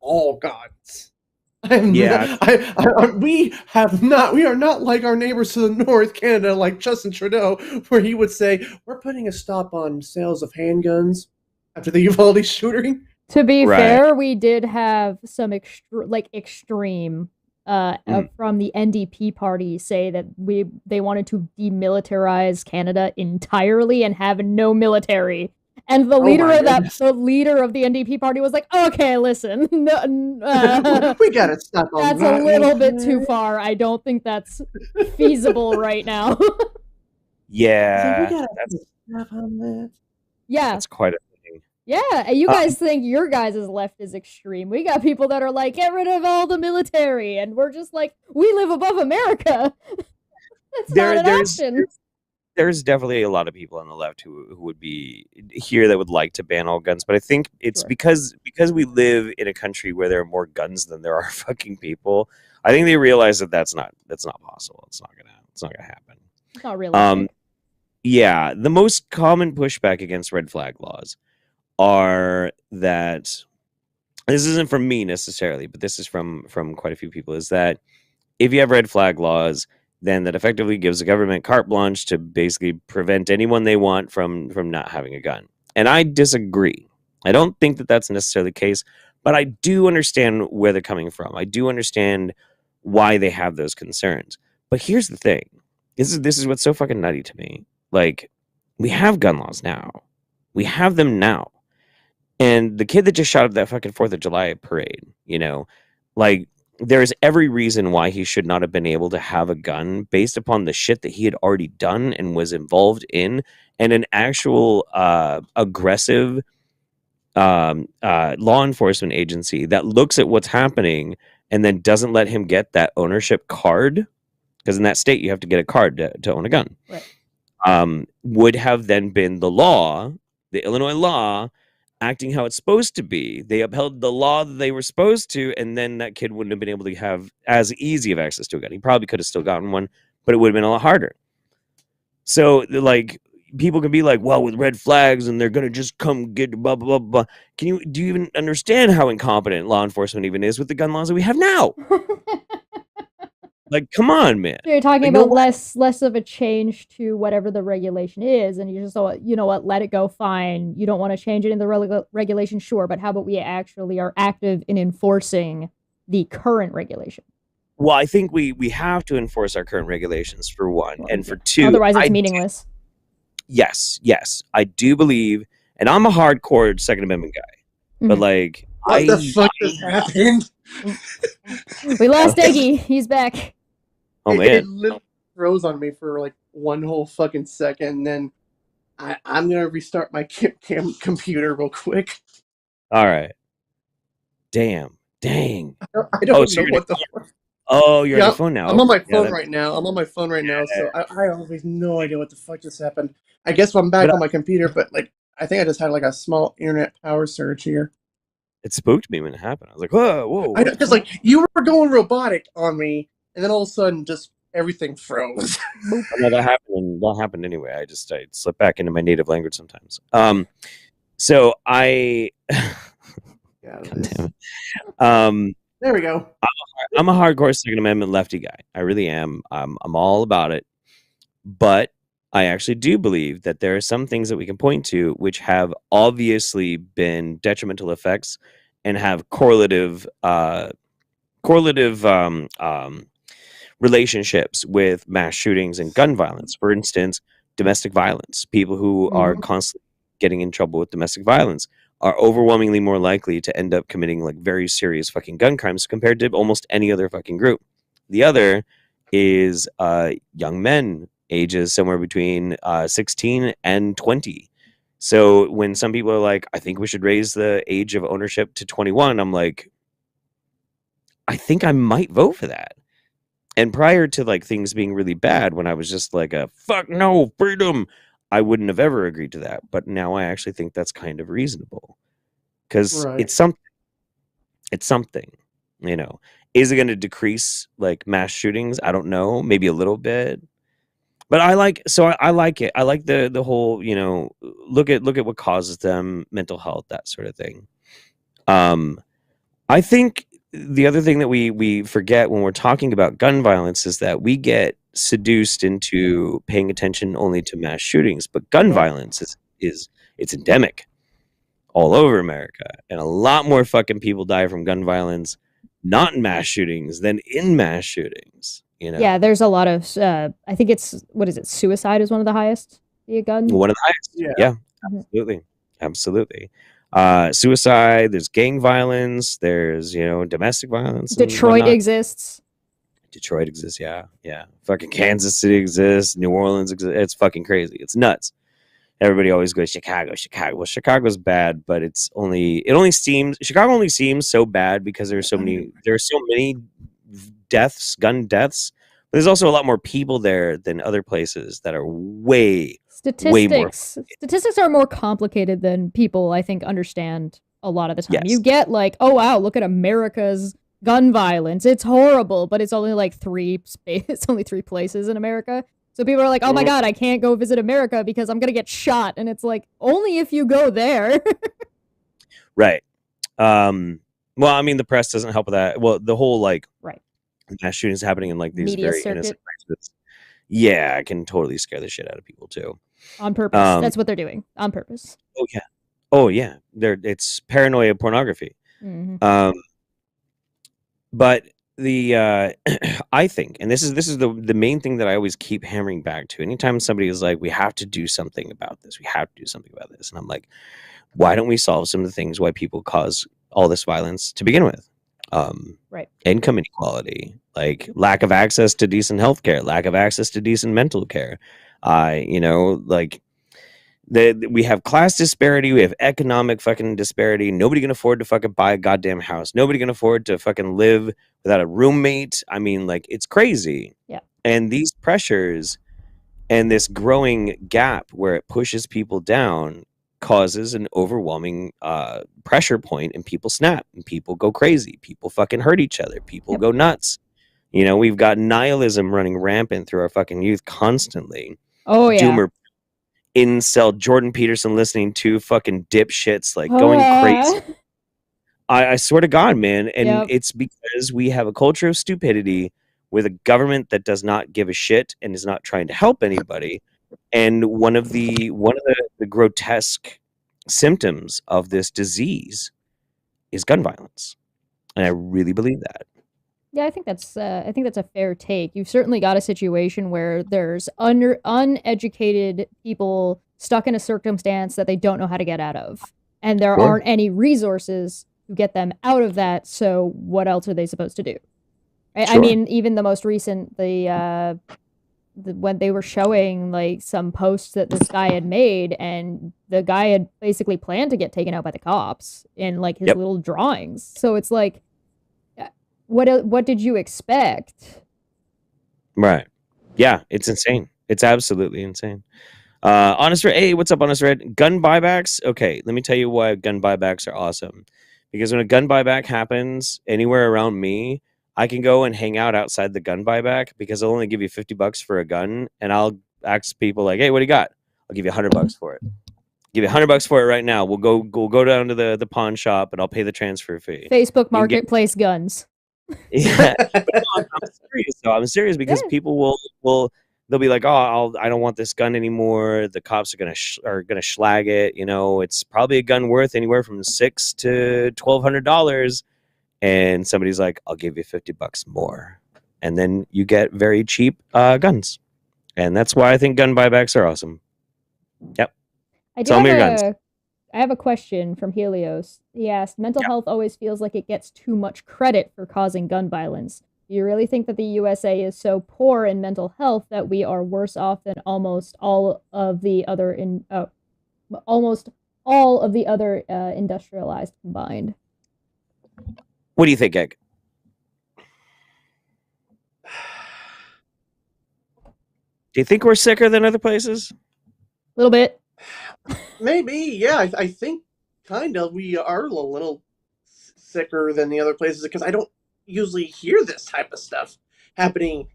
all guns. We are not like our neighbors to the north, Canada, like Justin Trudeau, where he would say, we're putting a stop on sales of handguns after the Uvalde shooting. To be fair, we did have some extreme from the NDP party say that they wanted to demilitarize Canada entirely and have no military. And the leader of the NDP party was like, "Okay, listen, we gotta stop on that's a little bit too far. I don't think that's feasible right now." Yeah, we gotta stop on that. Yeah, that's quite a thing. Yeah, you guys think your guys' left is extreme. We got people that are like, get rid of all the military, and we're just like, we live above America. That's not an option. There's definitely a lot of people on the left who would be here that would like to ban all guns, but I think it's because we live in a country where there are more guns than there are fucking people. I think they realize that that's not possible. It's not gonna happen. It's not realistic. Yeah, the most common pushback against red flag laws are that, this isn't from me necessarily, but this is from quite a few people, is that if you have red flag laws, then that effectively gives the government carte blanche to basically prevent anyone they want from not having a gun. And I disagree. I don't think that that's necessarily the case, but I do understand where they're coming from. I do understand why they have those concerns. But here's the thing. This is what's so fucking nutty to me. Like, we have gun laws now. We have them now. And the kid that just shot up that fucking 4th of July parade, like, there's every reason why he should not have been able to have a gun based upon the shit that he had already done and was involved in, and an actual aggressive law enforcement agency that looks at what's happening and then doesn't let him get that ownership card, because in that state you have to get a card to own a gun. Right. Would have then been the law, the Illinois law, acting how it's supposed to be. They upheld the law that they were supposed to, and then that kid wouldn't have been able to have as easy of access to a gun. He probably could have still gotten one, but it would have been a lot harder. So, like, people can be like, well, with red flags, and they're going to just come get blah, blah, blah, blah. Do you even understand how incompetent law enforcement even is with the gun laws that we have now? Like, come on, man. So you're talking about less of a change to whatever the regulation is, and you just you know what, let it go, fine. You don't want to change it in the regulation, sure, but how about we actually are active in enforcing the current regulation? Well, I think we have to enforce our current regulations, for one, and for two, otherwise it's meaningless. Yes, I do believe, and I'm a hardcore Second Amendment guy, but like, what the fuck just happened? We lost Eggy. He's back. Oh man, it literally froze on me for like one whole fucking second. And then I'm gonna restart my computer real quick. All right. Dang. I don't know what the fuck. Oh, you're on your phone now. I'm on my phone right now. So I have no idea what the fuck just happened. I guess I'm back on my computer, but like, I think I just had like a small internet power surge here. It spooked me when it happened. I was like, whoa. Because like, you were going robotic on me, and then all of a sudden, just everything froze. Oh, no, that happened. That happened anyway. I slip back into my native language sometimes. So I, Yeah, God damn it. there we go. I'm a hardcore Second Amendment lefty guy. I really am. I'm all about it. But I actually do believe that there are some things that we can point to which have obviously been detrimental effects and have correlative relationships with mass shootings and gun violence. For instance, domestic violence. People who are constantly getting in trouble with domestic violence are overwhelmingly more likely to end up committing like very serious fucking gun crimes compared to almost any other fucking group. The other is young men ages somewhere between 16 and 20. So when some people are like, I think we should raise the age of ownership to 21, I'm like, I think I might vote for that. And prior to like things being really bad, when I was just like a fuck no freedom, I wouldn't have ever agreed to that. But now I actually think that's kind of reasonable because it's something. It's something, you know. Is it going to decrease like mass shootings? I don't know, maybe a little bit. But I like I like it. I like the whole, you know, look at what causes them, mental health, that sort of thing. I think the other thing that we forget when we're talking about gun violence is that we get seduced into paying attention only to mass shootings, but gun violence is it's endemic all over America, and a lot more fucking people die from gun violence not in mass shootings than in mass shootings. You know? Yeah, there's a lot of. I think it's suicide is one of the highest via gun. One of the highest. Yeah, absolutely, absolutely. Suicide. There's gang violence. There's domestic violence. Detroit exists. Detroit exists. Yeah, yeah. Fucking Kansas City exists. New Orleans exists. It's fucking crazy. It's nuts. Everybody always goes Chicago. Well, Chicago's bad, but Chicago only seems so bad because there are so many deaths, gun deaths. But there's also a lot more people there than other places that are way more. Statistics are more complicated than people, I think, understand a lot of the time. Yes. You get like, oh wow, look at America's gun violence. It's horrible, but it's only like it's only 3 places in America. So people are like, oh my God, I can't go visit America because I'm going to get shot. And it's like, only if you go there. Right. Well, I mean, the press doesn't help with that. Well, the whole mass shootings happening in like these media very circuit. innocent places. Yeah, it can totally scare the shit out of people too. On purpose. That's what they're doing. On purpose. Oh yeah. Oh yeah. It's paranoia pornography. But the I think, and this is the main thing that I always keep hammering back to. Anytime somebody is like, we have to do something about this, and I'm like, why don't we solve some of the things why people cause all this violence to begin with? Income inequality, like lack of access to decent healthcare, lack of access to decent mental care. We have class disparity, we have economic fucking disparity. Nobody can afford to fucking buy a goddamn house. Nobody can afford to fucking live without a roommate. I mean, like, it's crazy. Yeah. And these pressures and this growing gap where it pushes people down causes an overwhelming pressure point, and people snap and people go crazy. People fucking hurt each other. People go nuts. We've got nihilism running rampant through our fucking youth constantly. Oh yeah. Doomer incel Jordan Peterson listening to fucking dipshits like going crazy. I swear to God, man. And it's because we have a culture of stupidity with a government that does not give a shit and is not trying to help anybody. And one of the grotesque symptoms of this disease is gun violence. And I really believe that. Yeah, I think that's a fair take. You've certainly got a situation where there's uneducated people stuck in a circumstance that they don't know how to get out of, and there aren't any resources to get them out of that. So what else are they supposed to do? Right? I mean, even the most recent when they were showing like some posts that this guy had made, and the guy had basically planned to get taken out by the cops in like his little drawings. So it's like, what did you expect? Right. Yeah, it's insane. It's absolutely insane. Honest Red, hey, what's up, Honest Red? Gun buybacks? Okay, let me tell you why gun buybacks are awesome. Because when a gun buyback happens anywhere around me, I can go and hang out outside the gun buyback because I'll only give you $50 for a gun, and I'll ask people like, "Hey, what do you got?" I'll give you $100 for it. Give you $100 for it right now. We'll go down to the pawn shop, and I'll pay the transfer fee. Facebook You can get Marketplace guns. yeah. But no, I'm serious. So I'm serious because Yeah. people will they'll be like, "Oh, I don't want this gun anymore. The cops are gonna schlag it. You know, it's probably a gun worth anywhere from $600 to $1,200." And somebody's like, "I'll give you $50 more," and then you get very cheap guns. And that's why I think gun buybacks are awesome. Yep. I do Sell have me your guns. I have a question from Helios. He asked, mental Yep. health always feels like it gets too much credit for causing gun violence. Do you really think that the USA is so poor in mental health that we are worse off than almost all of the other industrialized combined? What do you think, Egg? Do you think we're sicker than other places? A little bit. Maybe, yeah. I think kind of we are a little sicker than the other places because I don't usually hear this type of stuff happening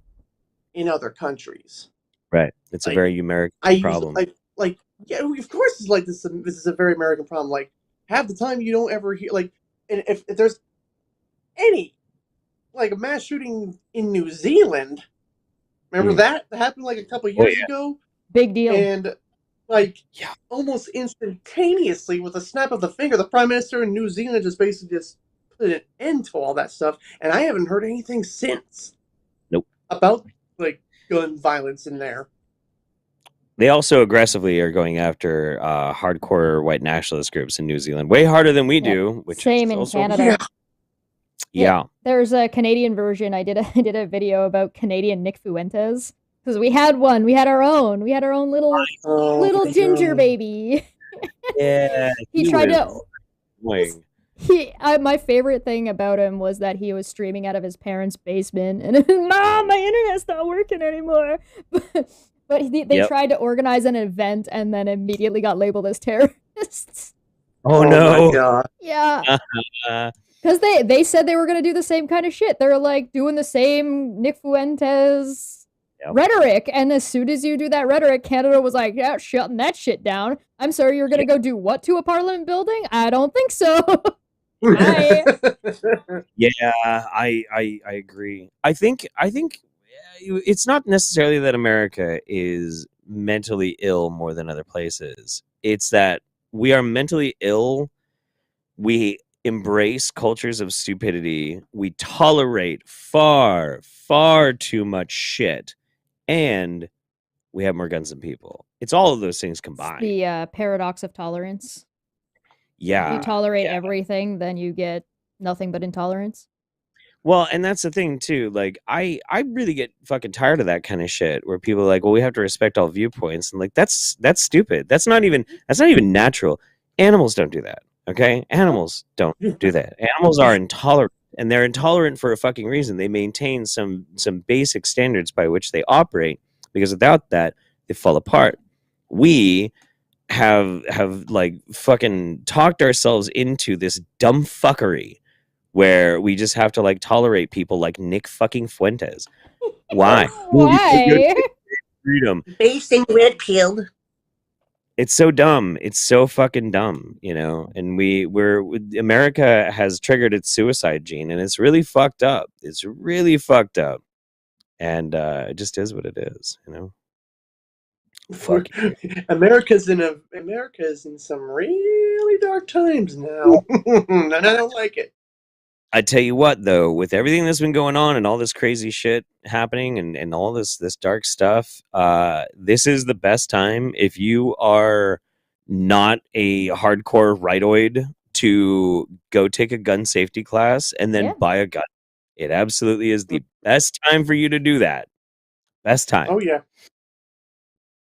in other countries. Right. It's a Like, very American problem. Like yeah, of course it's like this. This is a very American problem. Like half the time you don't ever hear like, and if there's any like a mass shooting in New Zealand, remember that happened like a couple of years ago? Big deal. And like almost instantaneously, with a snap of the finger, the prime minister in New Zealand just basically just put an end to all that stuff. And I haven't heard anything since. Nope. About like gun violence in there. They also aggressively are going after hardcore white nationalist groups in New Zealand, way harder than we do. Which same is in also Canada. Yeah. There's a Canadian version. I did a video about Canadian Nick Fuentes because we had one. We had our own. We had our own little ginger baby. Yeah. He tried to. My favorite thing about him was that he was streaming out of his parents' basement, and Mom, my internet's not working anymore. But they tried to organize an event and then immediately got labeled as terrorists. Oh no! My God. Yeah. Because they said they were going to do the same kind of shit. They're like doing the same Nick Fuentes rhetoric. And as soon as you do that rhetoric, Canada was like, yeah, shutting that shit down. I'm sorry, you're going to go do what to a parliament building? I don't think so. Yeah, I agree. I think it's not necessarily that America is mentally ill more than other places. It's that we are mentally ill. We embrace cultures of stupidity. We tolerate far too much shit, and we have more guns than people. It's all of those things combined. It's the paradox of tolerance. Yeah. If you tolerate everything, then you get nothing but intolerance. Well, and that's the thing too. Like, I really get fucking tired of that kind of shit where people are like, well, we have to respect all viewpoints, and like that's stupid. That's not even natural. Animals don't do that. Okay, animals don't do that. Animals are intolerant, and they're intolerant for a fucking reason. They maintain some basic standards by which they operate, because without that, they fall apart. We have like fucking talked ourselves into this dumb fuckery where we just have to like tolerate people like Nick fucking Fuentes. Why? Why? Freedom. Basing red pilled. It's so dumb. It's so fucking dumb, you know. And America has triggered its suicide gene, and it's really fucked up. It's really fucked up, and it just is what it is, you know. Fuck. America's in some really dark times now, and I don't like it. I tell you what, though, with everything that's been going on and all this crazy shit happening and all this dark stuff, this is the best time if you are not a hardcore rightoid to go take a gun safety class and then buy a gun. It absolutely is the best time for you to do that. Best time. Oh, yeah.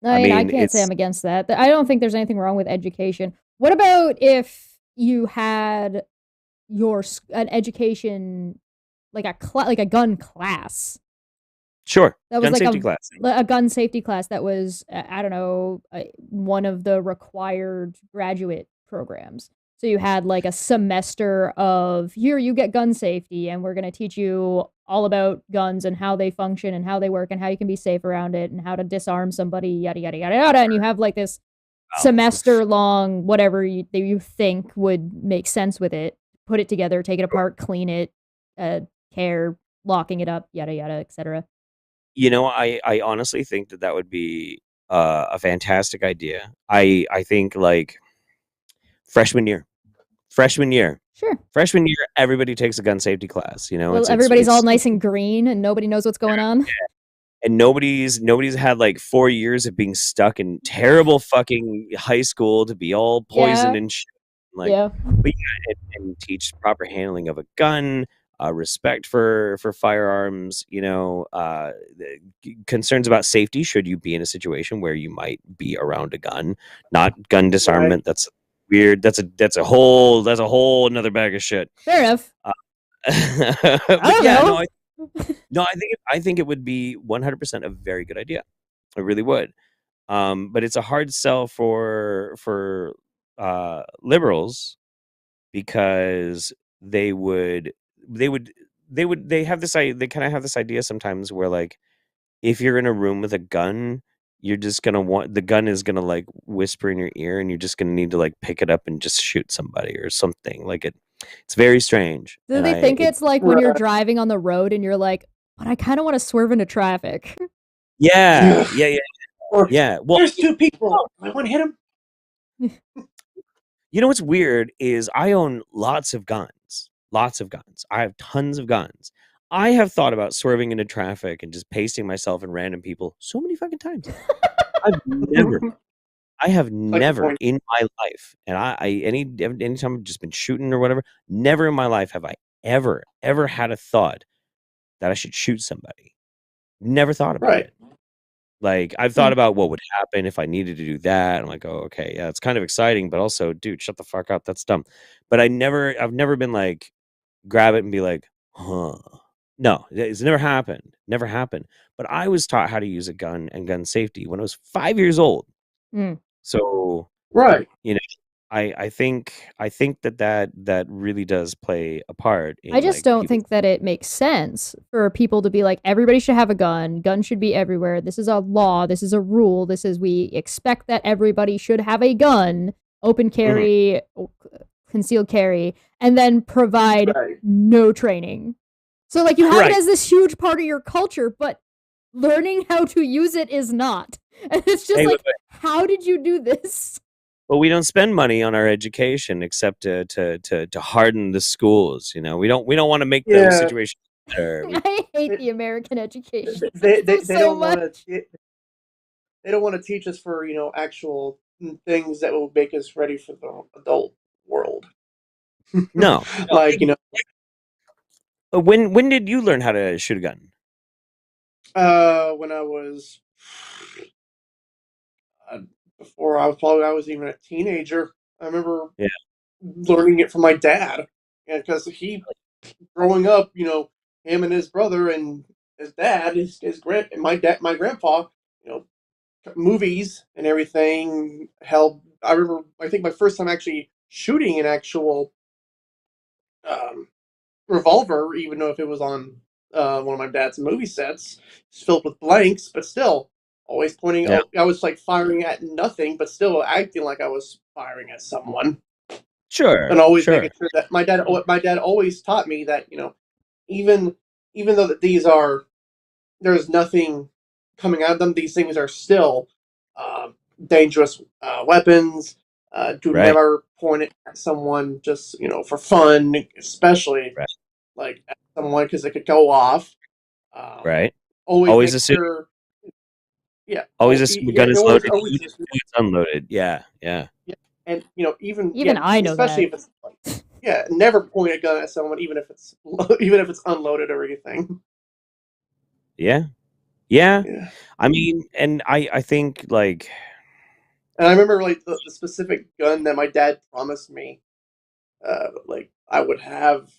I mean, I can't say I'm against that. I don't think there's anything wrong with education. What about if you had an education like a gun class? Sure. That was gun like safety class. A gun safety class that was I don't know, one of the required graduate programs. So you had like a semester of here you get gun safety and we're going to teach you all about guns and how they function and how they work and how you can be safe around it and how to disarm somebody, yada yada yada yada. And you have like this semester long whatever that you think would make sense with it. Put it together, take it apart, clean it, care, locking it up, yada yada, etc. I honestly think that would be a fantastic idea. I think like freshman year, freshman year, Sure. freshman year, everybody takes a gun safety class. Well, everybody's all nice and green, and nobody knows what's going on. And nobody's had like 4 years of being stuck in terrible fucking high school to be all poisoned and shit. Like, but and teach proper handling of a gun, respect for firearms. Concerns about safety should you be in a situation where you might be around a gun, not gun disarmament. Right. That's weird. That's a whole another bag of shit. Fair enough. I don't know. I think it would be 100% a very good idea. I really would. But it's a hard sell for liberals because they kind of have this idea sometimes where like if you're in a room with a gun, you're just gonna want the gun is gonna like whisper in your ear, and you're just gonna need to like pick it up and just shoot somebody or something. Like it's very strange. Do they think it's like when you're driving on the road and you're like, but I kind of want to swerve into traffic? Yeah. Well, there's two people. I want to hit them. You know what's weird is I own lots of guns. I have tons of guns. I have thought about swerving into traffic and just pasting myself in random people so many fucking times. I have never in my life, and anytime I've just been shooting or whatever, never in my life have I ever had a thought that I should shoot somebody. Never thought about it. Like, I've thought about what would happen if I needed to do that. I'm like, oh, okay, yeah, it's kind of exciting, but also, dude, shut the fuck up. That's dumb. But I've never been like, grab it and be like, huh. No, it's never happened. Never happened. But I was taught how to use a gun and gun safety when I was 5 years old. So, I think that really does play a part. I just don't think that it makes sense for people to be like, everybody should have a gun. Guns should be everywhere. This is a law. This is a rule. We expect that everybody should have a gun, open carry, concealed carry, and then provide no training. So like you have it as this huge part of your culture, but learning how to use it is not. And it's just how did you do this? Well, we don't spend money on our education except to harden the schools. We don't want to make the situation better. I hate the American education. They don't want to. They don't want to teach us for actual things that will make us ready for the adult world. No, like When did you learn how to shoot a gun? When I was. Before I was even a teenager. I remember learning it from my dad, because he, growing up, him and his brother and his dad, and my grandpa, movies and everything held. I remember, I think my first time actually shooting an actual revolver, even though if it was on one of my dad's movie sets, it's filled with blanks, but still. Always pointing. Yeah. I was like firing at nothing, but still acting like I was firing at someone. Sure. And always making sure that my dad always taught me that even though that there's nothing coming out of them, these things are still dangerous weapons. Do never point it at someone just for fun, especially like at someone because it could go off. Always assume. Sure. Yeah. Always assume the gun is loaded. It's unloaded. Yeah. And even I know especially that. If it's never point a gun at someone, even if it's unloaded or anything. Yeah. I mean, and I think like. And I remember like the specific gun that my dad promised me, like I would have,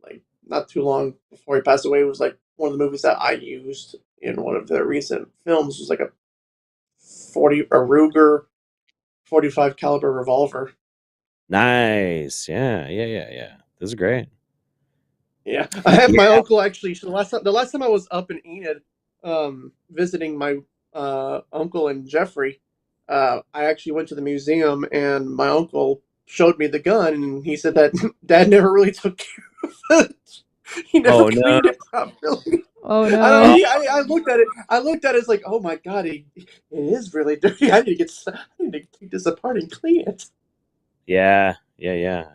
like not too long before he passed away. It was like one of the movies that I used in one of the recent films. It was like a Ruger 45 caliber revolver. Nice. Yeah. This is great. Yeah, I have my uncle actually. The last time I was up in Enid, visiting my uncle and Jeffrey, I actually went to the museum and my uncle showed me the gun and he said that Dad never really took care of it. He never cleaned it properly. Oh I no! don't know. I looked at it. I looked at it. It's like, oh my god, it is really dirty. I need to take this apart and clean it. Yeah,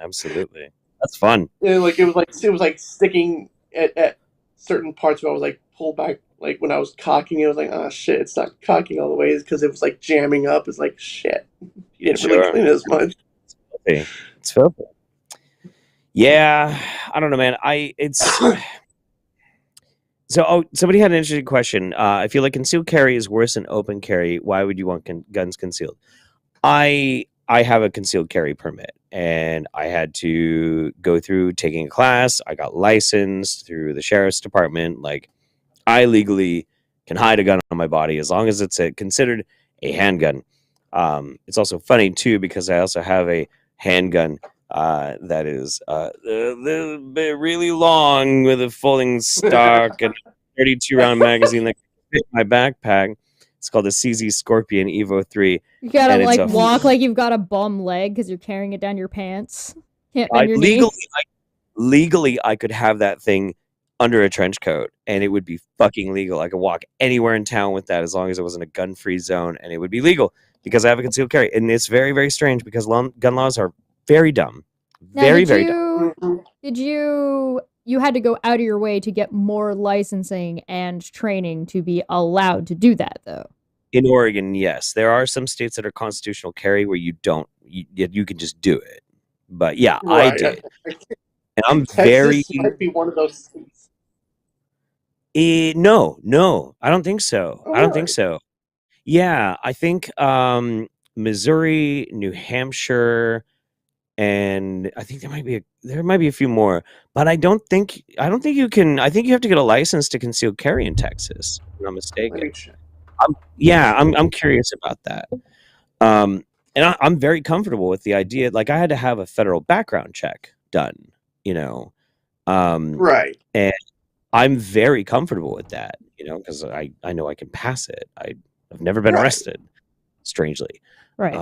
absolutely. That's fun. And like it was like sticking at certain parts where I was like pulled back. Like when I was cocking, it was like, oh shit, it's not cocking all the way because it was like jamming up. It's like shit. You didn't really clean it as much. It's filthy. Yeah, I don't know, man. So, somebody had an interesting question. I feel like concealed carry is worse than open carry. Why would you want guns concealed? I have a concealed carry permit, and I had to go through taking a class. I got licensed through the sheriff's department. Like, I legally can hide a gun on my body as long as it's considered a handgun. It's also funny too because I also have a handgun that is really long with a folding stock and a 32 round magazine that can fit in my backpack. It's called the CZ Scorpion Evo 3. You gotta like walk like you've got a bum leg because you're carrying it down your pants. Can't bend your knees. Legally, I could have that thing under a trench coat and it would be fucking legal. I could walk anywhere in town with that as long as it wasn't a gun-free zone, and it would be legal because I have a concealed carry. And it's very, very strange because gun laws are very dumb. Very dumb. Did you had to go out of your way to get more licensing and training to be allowed to do that, though? In Oregon, yes. There are some states that are constitutional carry where you can just do it. But yeah, right. I did. And I'm Texas might be one of those states. No, I don't think so. I don't think so. Yeah, I think Missouri, New Hampshire, and I think there might be a few more, but I don't think you can. I think you have to get a license to conceal carry in Texas, if I'm not mistaken. I'm curious about that. And I'm very comfortable with the idea. Like, I had to have a federal background check done, right. And I'm very comfortable with that, because I know I can pass it. I've never been arrested, strangely. Right.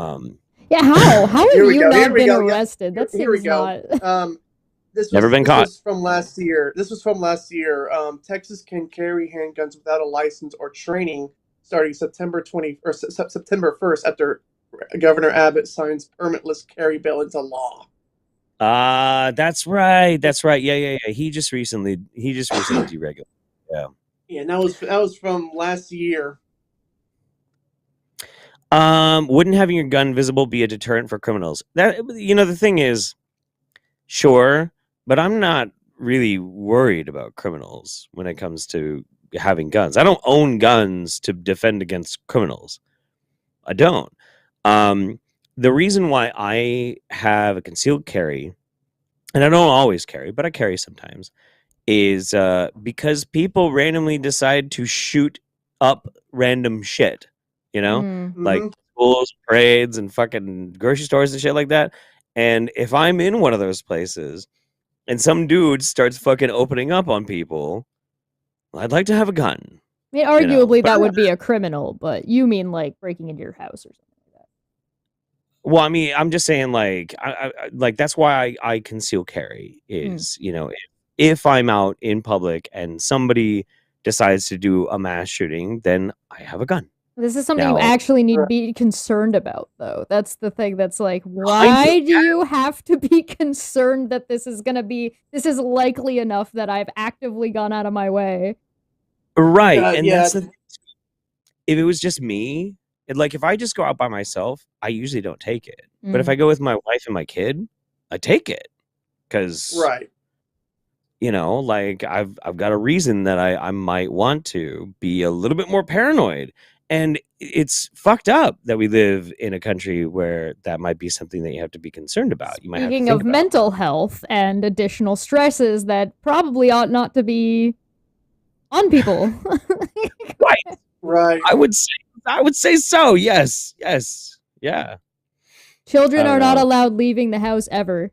Yeah, how have you not been arrested? That seems not. This was, never been caught. This was from last year. Texas can carry handguns without a license or training starting September 1st after Governor Abbott signs permitless carry bill into law. That's right. Yeah. He just recently deregulated. Yeah. Yeah, and that was from last year. Wouldn't having your gun visible be a deterrent for criminals? That, the thing is, sure, but I'm not really worried about criminals when it comes to having guns. I don't own guns to defend against criminals. I don't. The reason why I have a concealed carry, and I don't always carry, but I carry sometimes, is because people randomly decide to shoot up random shit. Like schools, parades, and fucking grocery stores and shit like that. And if I'm in one of those places and some dude starts fucking opening up on people, I'd like to have a gun. I mean, arguably that would be a criminal, but you mean like breaking into your house or something like that. Well, I mean, I'm just saying, like, I like that's why I conceal carry is, if I'm out in public and somebody decides to do a mass shooting, then I have a gun. This is something you actually need to be concerned about, though. That's the thing that's like, why do you have to be concerned that this is likely enough that I've actively gone out of my way? Right. And that's if it was just me, if I just go out by myself, I usually don't take it. But if I go with my wife and my kid, I take it. Because, right. I've got a reason that I might want to be a little bit more paranoid. And it's fucked up that we live in a country where that might be something that you have to be concerned about. You might have to think of mental health and additional stresses that probably ought not to be on people. Right. I would say so. Yes. Yeah. Children are not allowed leaving the house ever.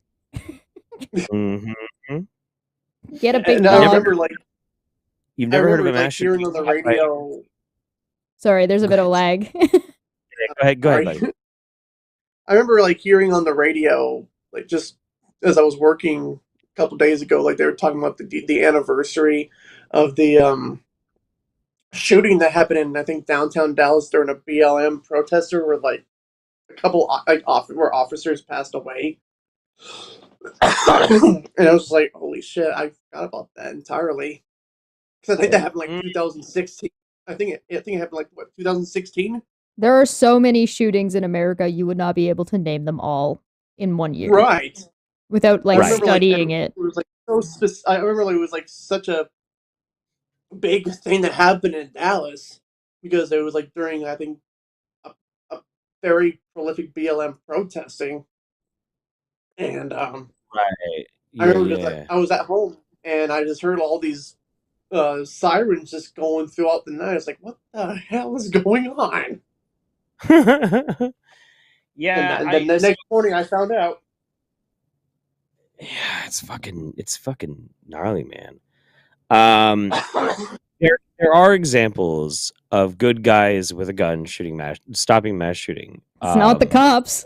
Get a big And dog. I remember You've never heard of a mass hearing shooting? on the radio. Sorry, there's a bit of lag. Go ahead, buddy. I remember hearing on the radio, just as I was working a couple days ago, they were talking about the anniversary of the shooting that happened in, I think, downtown Dallas during a BLM protester, where a couple where officers passed away. And I was like, holy shit, I forgot about that entirely. Because I think that happened 2016. I think it happened 2016? There are so many shootings in America, you would not be able to name them all in 1 year. Right. Without studying it. It was so I remember it was such a big thing that happened in Dallas because it was during, I think, a very prolific BLM protesting. And Right. I remember I was at home and I just heard all these sirens just going throughout the night. I was like, what the hell is going on? Yeah. And then the next morning I found out. Yeah, it's fucking gnarly, man. There are examples of good guys with a gun stopping mass shooting. It's not the cops.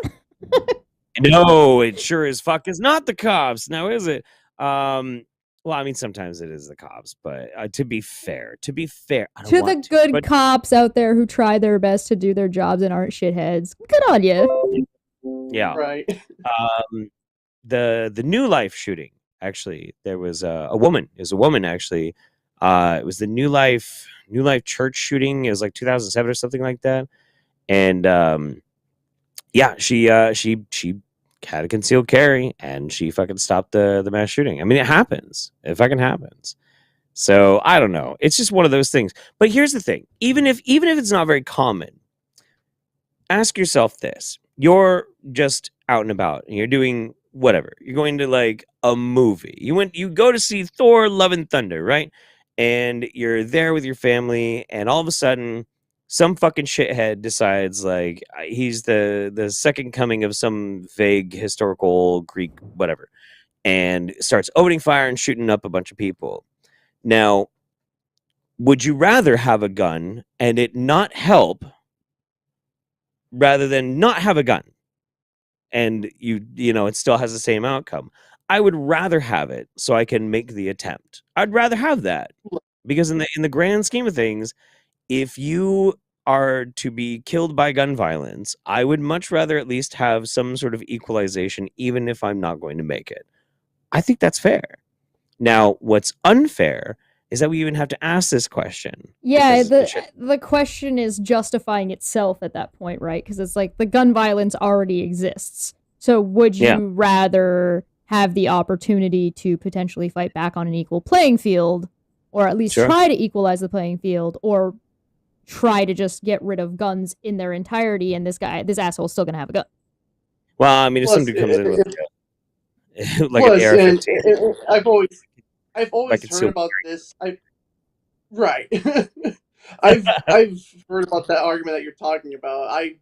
No, it sure as fuck is not the cops. Now, is it? Well, I mean, sometimes it is the cops, but to be fair, I don't to want the good cops out there who try their best to do their jobs and aren't shitheads, good on you. Yeah, right. The New Life shooting, actually, there was a woman. It was a woman, actually. It was the New Life church shooting. It was 2007 or something like that. And yeah, she had a concealed carry and she fucking stopped the mass shooting. I mean, it happens. It fucking happens. So I don't know. It's just one of those things. But here's the thing: even if it's not very common, ask yourself this: you're just out and about and you're doing whatever. You're going to a movie. You go to see Thor: Love and Thunder, right? And you're there with your family, and all of a sudden, some fucking shithead decides he's the second coming of some vague historical Greek whatever, and starts opening fire and shooting up a bunch of people. Now, would you rather have a gun and it not help rather than not have a gun and it still has the same outcome? I would rather have it so I can make the attempt. I'd rather have that because in the grand scheme of things, if you are to be killed by gun violence, I would much rather at least have some sort of equalization, even if I'm not going to make it. I think that's fair. Now, what's unfair is that we even have to ask this question. Yeah, the question is justifying itself at that point, right? Because it's the gun violence already exists. So would you rather have the opportunity to potentially fight back on an equal playing field, or at least try to equalize the playing field, or try to just get rid of guns in their entirety, and this asshole's still gonna have a gun? Well, I mean, if somebody comes in with an AR-15, I've always heard about this. Right. I've heard about that argument that you're talking about. I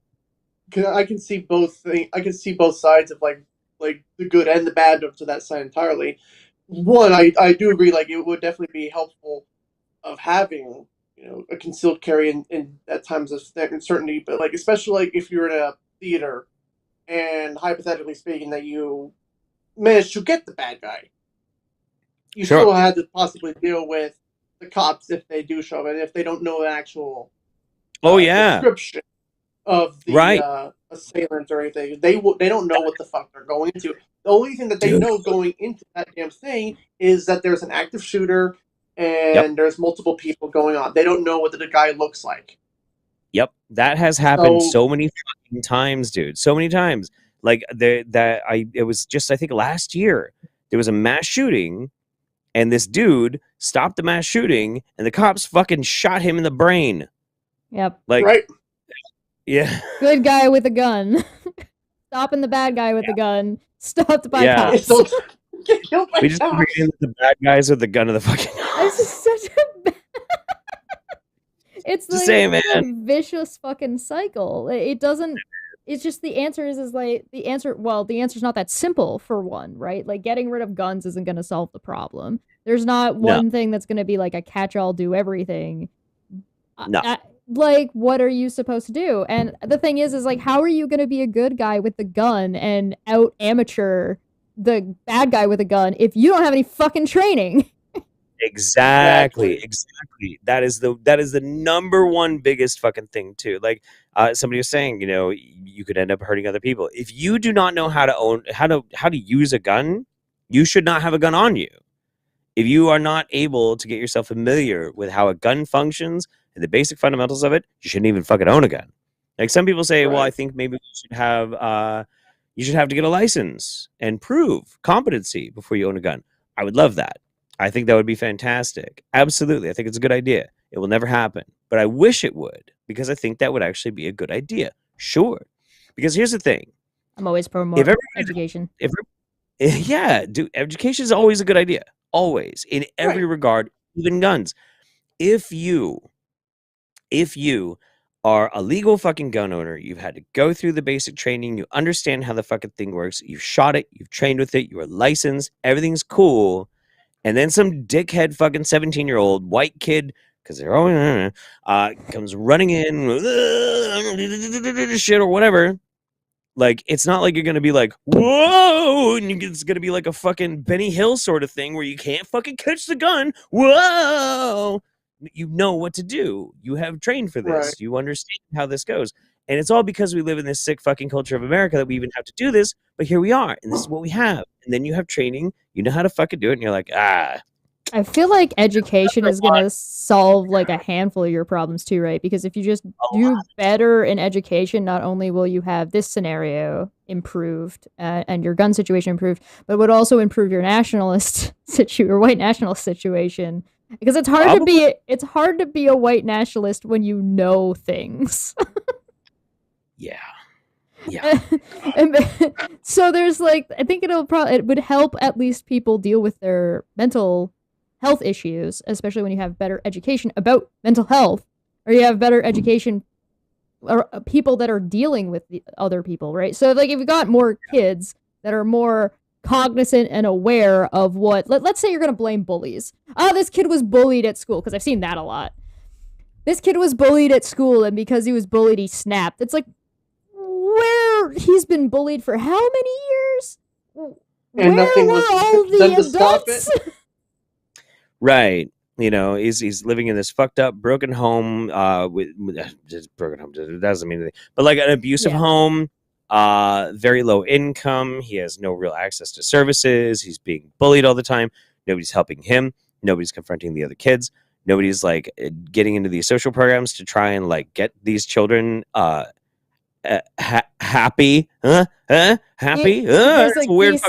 can see both I can see both sides of the good and the bad to that side entirely. One, I do agree. It would definitely be helpful of having a concealed carry in at times of uncertainty, but especially if you're in a theater and hypothetically speaking that you managed to get the bad guy, you still had to possibly deal with the cops if they do show up, and if they don't know the actual description of the assailant or anything, they don't know what the fuck they're going into. The only thing that they know going into that damn thing is that there's an active shooter and there's multiple people going on. They don't know what the guy looks like. Yep, that has happened so many fucking times, dude. So many times. It was just, I think, last year there was a mass shooting, and this dude stopped the mass shooting, and the cops fucking shot him in the brain. Yep. Right. Yeah. Good guy with a gun. Stopping the bad guy with a gun. Stopped by cops. We just created the bad guys with the gun to the fucking This is such a it's a vicious fucking cycle. It doesn't it's just the answer is like the answer. Well, the answer's not that simple for one, right? Like getting rid of guns isn't going to solve the problem. There's not No, one thing that's going to be like a catch-all, do everything. no. Like, what are you supposed to do? And the thing is like, how are you going to be a good guy with the gun and out amateur the bad guy with a gun if you don't have any fucking training? Exactly. That is the number one biggest fucking thing too. Like somebody was saying, you could end up hurting other people if you do not know how to use a gun. You should not have a gun on you. If you are not able to get yourself familiar with how a gun functions and the basic fundamentals of it, you shouldn't even fucking own a gun. Like some people say, well, I think maybe you should have to get a license and prove competency before you own a gun. I would love that. I think that would be fantastic. Absolutely. I think it's a good idea. It will never happen, but I wish it would, because I think that would actually be a good idea. Sure. Because here's the thing. I'm always pro more education. Yeah, dude, education is always a good idea. Always. In every regard, even guns. If you are a legal fucking gun owner, you've had to go through the basic training, you understand how the fucking thing works, you've shot it, you've trained with it, you are licensed, everything's cool. And then some dickhead fucking 17-year-old white kid, because they're always comes running in, shit or whatever. Like, it's not like you're gonna be like, whoa, and it's gonna be like a fucking Benny Hill sort of thing where you can't fucking catch the gun. Whoa, you know what to do. You have trained for this. Right. You understand how this goes. And it's all because we live in this sick fucking culture of America that we even have to do this. But here we are, and this is what we have. And then you have training. You know how to fucking do it, and you're like, I feel like education is going to solve like a handful of your problems too, right? Because if you just do better in education, not only will you have this scenario improved and your gun situation improved, but would also improve your white nationalist situation. Because it's hard to be a white nationalist when you know things. Yeah. So there's like, I think it would help at least people deal with their mental health issues, especially when you have better education about mental health, or you have better education or people that are dealing with the other people, right? So like if you got more kids that are more cognizant and aware of what, let's say you're going to blame bullies. Oh, this kid was bullied at school, because I've seen that a lot. This kid was bullied at school, and because he was bullied, he snapped. It's like, where he's been bullied for how many years? And nothing was done to stop it. Right. He's living in this fucked up, broken home. With just broken home doesn't mean anything, but like an abusive home. Very low income. He has no real access to services. He's being bullied all the time. Nobody's helping him. Nobody's confronting the other kids. Nobody's like getting into these social programs to try and like get these children happy. Happy. There's a weird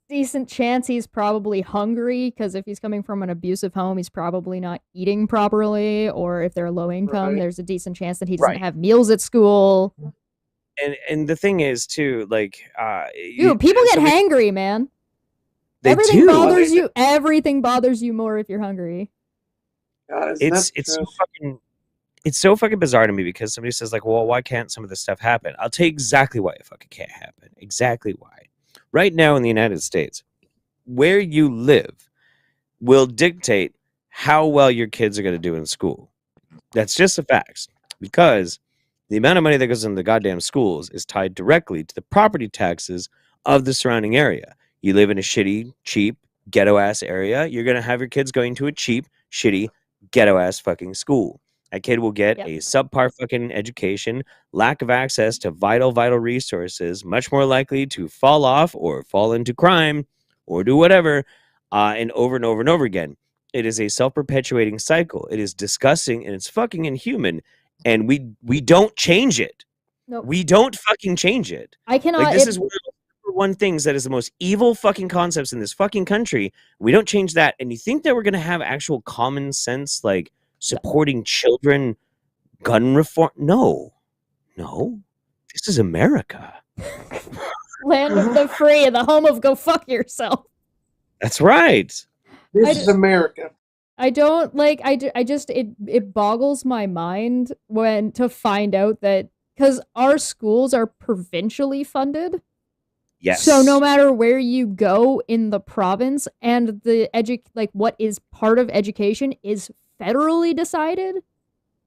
decent chance he's probably hungry, because if he's coming from an abusive home, he's probably not eating properly, or if they're low income, there's a decent chance that he doesn't have meals at school. And the thing is too, like, dude, people get hangry, man. Everything bothers you more if you're hungry. God, it's so fucking bizarre to me, because somebody says like, well, why can't some of this stuff happen? I'll tell you exactly why it fucking can't happen. Exactly why. Right now in the United States, where you live will dictate how well your kids are going to do in school. That's just the facts, because the amount of money that goes into the goddamn schools is tied directly to the property taxes of the surrounding area. You live in a shitty, cheap, ghetto-ass area, you're going to have your kids going to a cheap, shitty, ghetto-ass fucking school. A kid will get a subpar fucking education, lack of access to vital resources, much more likely to fall off or fall into crime or do whatever, and over and over and over again. It is a self-perpetuating cycle. It is disgusting and it's fucking inhuman, and we don't change it. Nope. We don't fucking change it. I cannot. Like, this is one of the number one things that is the most evil fucking concepts in this fucking country. We don't change that, and you think that we're gonna have actual common sense, like supporting children gun reform? No. This is America. Land of the free and the home of go fuck yourself. That's right. This is America. I don't like, I just, it boggles my mind to find out that because our schools are provincially funded. Yes. So no matter where you go in the province, and the what is part of education is federally decided.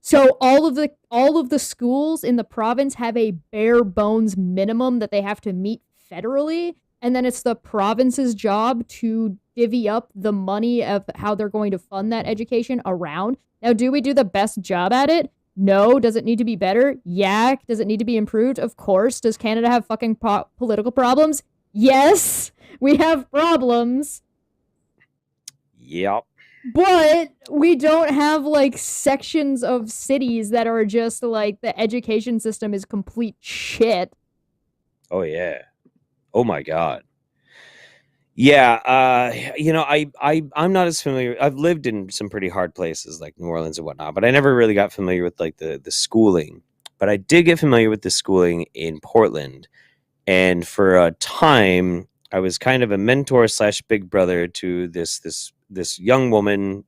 So all of the schools in the province have a bare bones minimum that they have to meet federally, and then it's the province's job to divvy up the money of how they're going to fund that education around. Now, do we do the best job at it? No. Does it need to be better? Yeah. Does it need to be improved? Of course. Does Canada have fucking political problems? Yes. We have problems. Yep. But we don't have like sections of cities that are just like the education system is complete shit. Oh yeah. Oh my god. Yeah, I'm not as familiar. I've lived in some pretty hard places like New Orleans and whatnot, but I never really got familiar with like the schooling. But I did get familiar with the schooling in Portland, and for a time, I was kind of a mentor / big brother to this young woman.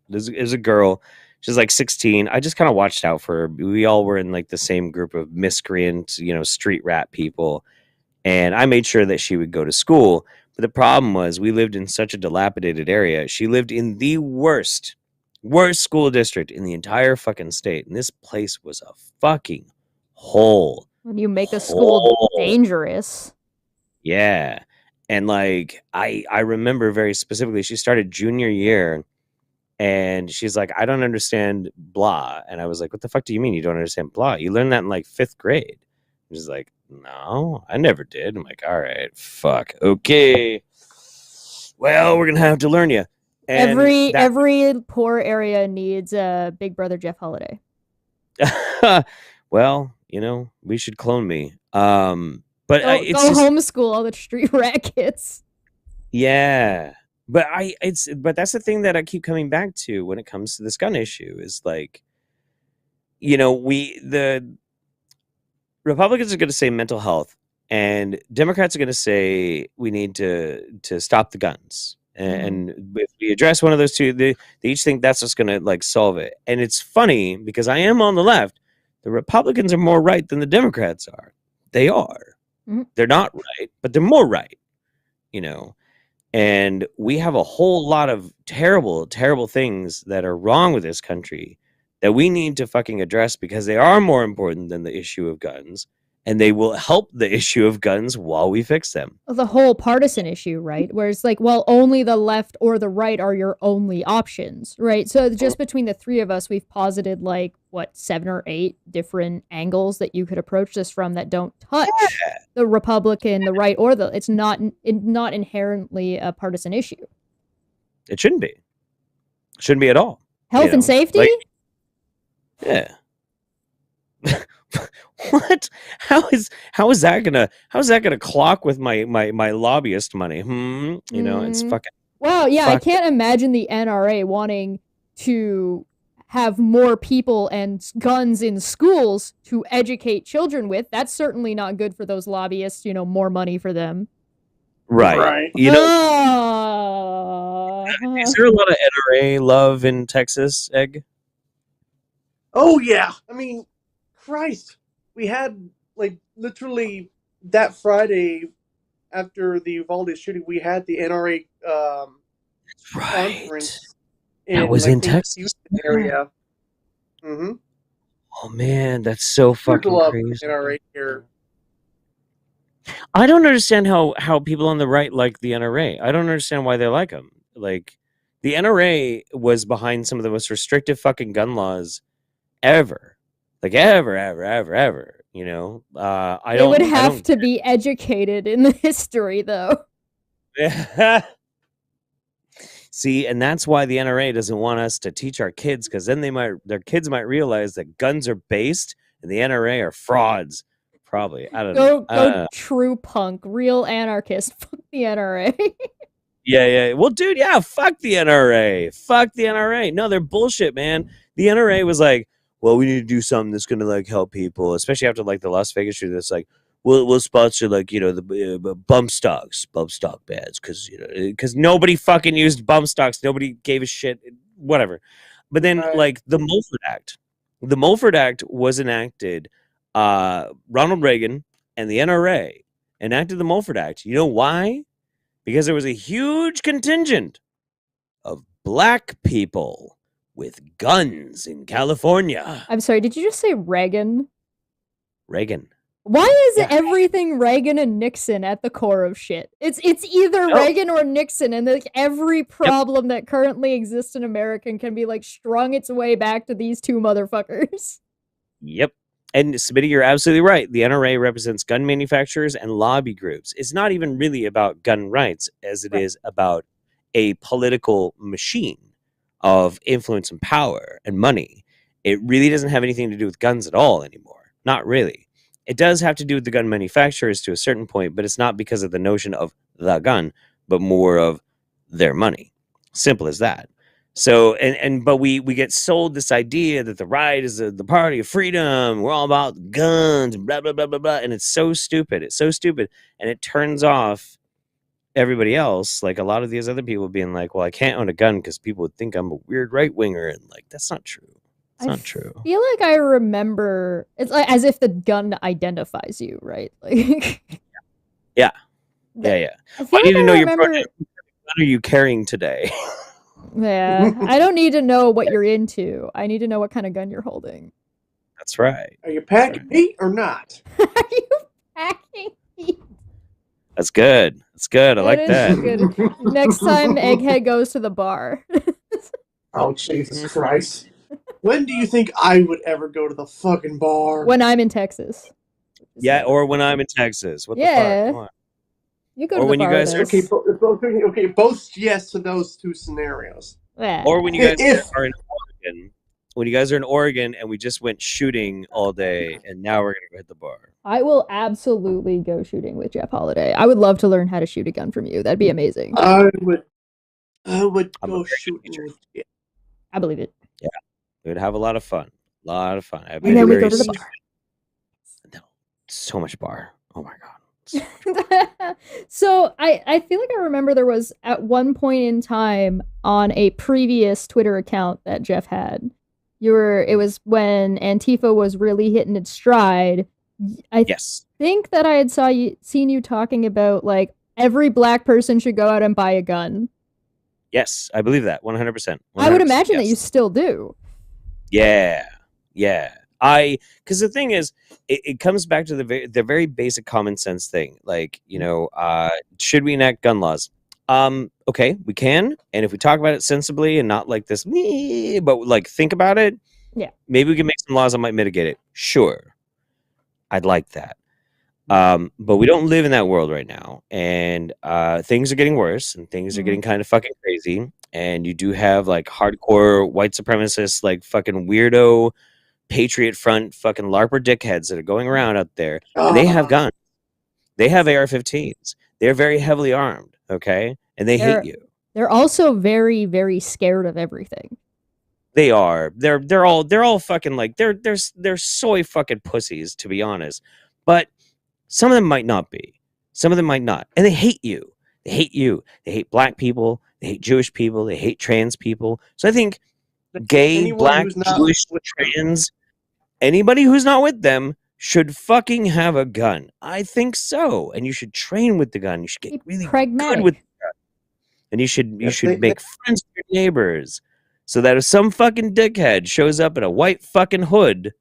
This is a girl. She's like 16. I just kind of watched out for her. We all were in like the same group of miscreant, street rat people, and I made sure that she would go to school. But the problem was we lived in such a dilapidated area. She lived in the worst school district in the entire fucking state. And this place was a fucking hole. When you make a school dangerous. Yeah. And like I remember very specifically, she started junior year and she's like, I don't understand blah. And I was like, what the fuck do you mean you don't understand blah? You learned that in like 5th grade. She's like, no, I never did. I'm like, all right, fuck. Okay. Well, we're going to have to learn you. And every poor area needs a Big Brother Jeff Holiday. Well, we should clone me. But go homeschool all the street rat kids. Yeah. But that's the thing that I keep coming back to when it comes to this gun issue is like, the Republicans are going to say mental health, and Democrats are going to say we need to stop the guns. And if we address one of those two, they each think that's just going to like solve it. And it's funny because I am on the left. The Republicans are more right than the Democrats are. They are. Mm-hmm. They're not right, but they're more right. And we have a whole lot of terrible, terrible things that are wrong with this country that we need to fucking address because they are more important than the issue of guns, and they will help the issue of guns while we fix them. The whole partisan issue, right? Where it's like, well, only the left or the right are your only options, right? So just between the three of us, we've posited like, 7 or 8 different angles that you could approach this from that don't touch the Republican, the right, or it's not inherently a partisan issue. It shouldn't be. Shouldn't be at all. Health and safety? Yeah. What? How is that gonna clock with my lobbyist money? It's fucking. Well, yeah, I can't imagine the NRA wanting to have more people and guns in schools to educate children with. That's certainly not good for those lobbyists. More money for them. Right. Is there a lot of NRA love in Texas, Egg? Oh yeah. I mean, Christ. We had like literally that Friday after the Uvalde shooting, we had the NRA conference. That was in Texas Houston area. Mm-hmm. Oh man, that's so fucking crazy. NRA here. I don't understand how people on the right like the NRA. I don't understand why they like them. Like, the NRA was behind some of the most restrictive fucking gun laws ever. Like, ever. They would have to be educated in the history, though. See, and that's why the NRA doesn't want us to teach our kids, because then their kids might realize that guns are based and the NRA are frauds. Probably. I don't know. Go true punk, real anarchist. Fuck the NRA. Yeah. Well, dude, yeah, fuck the NRA. Fuck the NRA. No, they're bullshit, man. The NRA was like, well, we need to do something that's going to like help people, especially after like the Las Vegas shooting. That's like, we'll sponsor like, the bump stock bands because nobody fucking used bump stocks. Nobody gave a shit, whatever. But then like the Mulford Act was enacted Ronald Reagan and the NRA enacted the Mulford Act. You know why? Because there was a huge contingent of black people with guns in California. I'm sorry, did you just say Reagan? Reagan. Why is everything Reagan and Nixon at the core of shit? It's either Reagan or Nixon, and like every problem that currently exists in America can be like strung its way back to these two motherfuckers. Yep. And Smitty, you're absolutely right. The NRA represents gun manufacturers and lobby groups. It's not even really about gun rights as it is about a political machine of influence and power and money. It really doesn't have anything to do with guns at all anymore. Not really. It does have to do with the gun manufacturers to a certain point, but it's not because of the notion of the gun, but more of their money. Simple as that. So, but we get sold this idea that the right is the party of freedom. We're all about guns and blah, blah, blah, blah, blah. And it's so stupid. It's so stupid. And it turns off everybody else. Like a lot of these other people being like, well, I can't own a gun because people would think I'm a weird right winger. And like, that's not true. It's not true. I feel like I remember it's like as if the gun identifies you, right? Like, yeah. I need to know your pronoun. What are you carrying today? Yeah, I don't need to know what you're into. I need to know what kind of gun you're holding. That's right. Are you packing heat or not? Are you packing heat? That's good. That's good. I like that. Good. Next time Egghead goes to the bar. Oh, Jesus Christ. When do you think I would ever go to the fucking bar? When I'm in Texas. Yeah, or when I'm in Texas. What the fuck? Come on. You go to the bar. You guys are okay, both yes to those two scenarios. Yeah. Or when you guys are in Oregon. When you guys are in Oregon and we just went shooting all day and now we're gonna go hit the bar. I will absolutely go shooting with Jeff Holiday. I would love to learn how to shoot a gun from you. That'd be amazing. I would go shooting with you. I believe it. Yeah. We would have a lot of fun. A lot of fun. And then we go to the bar. No, so much bar. Oh my god. So I feel like I remember there was at one point in time on a previous Twitter account that Jeff had. It was when Antifa was really hitting its stride. I think that I had seen you talking about like every black person should go out and buy a gun. Yes, I believe that 100%. I would imagine that you still do. Yeah. Because the thing is, it comes back to the very basic common sense thing. Like, should we enact gun laws? Okay, we can. And if we talk about it sensibly and not like this, but like think about it. Yeah. Maybe we can make some laws that might mitigate it. Sure. I'd like that. But we don't live in that world right now. And things are getting worse and things are getting kind of fucking crazy. And you do have like hardcore white supremacists, like fucking weirdo Patriot Front fucking LARPer dickheads that are going around out there. And they have guns. They have AR-15s. They're very heavily armed, okay? And they hate you. They're also very, very scared of everything. They are. They're all fucking like they're soy fucking pussies, to be honest. But some of them might not be. Some of them might not. And they hate you. They hate you. They hate black people. They hate Jewish people. They hate trans people. So I think gay, black, Jewish, trans, anybody who's not with them should fucking have a gun. I think so. And you should train with the gun. You should get really good with the gun. And you should make friends with your neighbors. So that if some fucking dickhead shows up in a white fucking hood,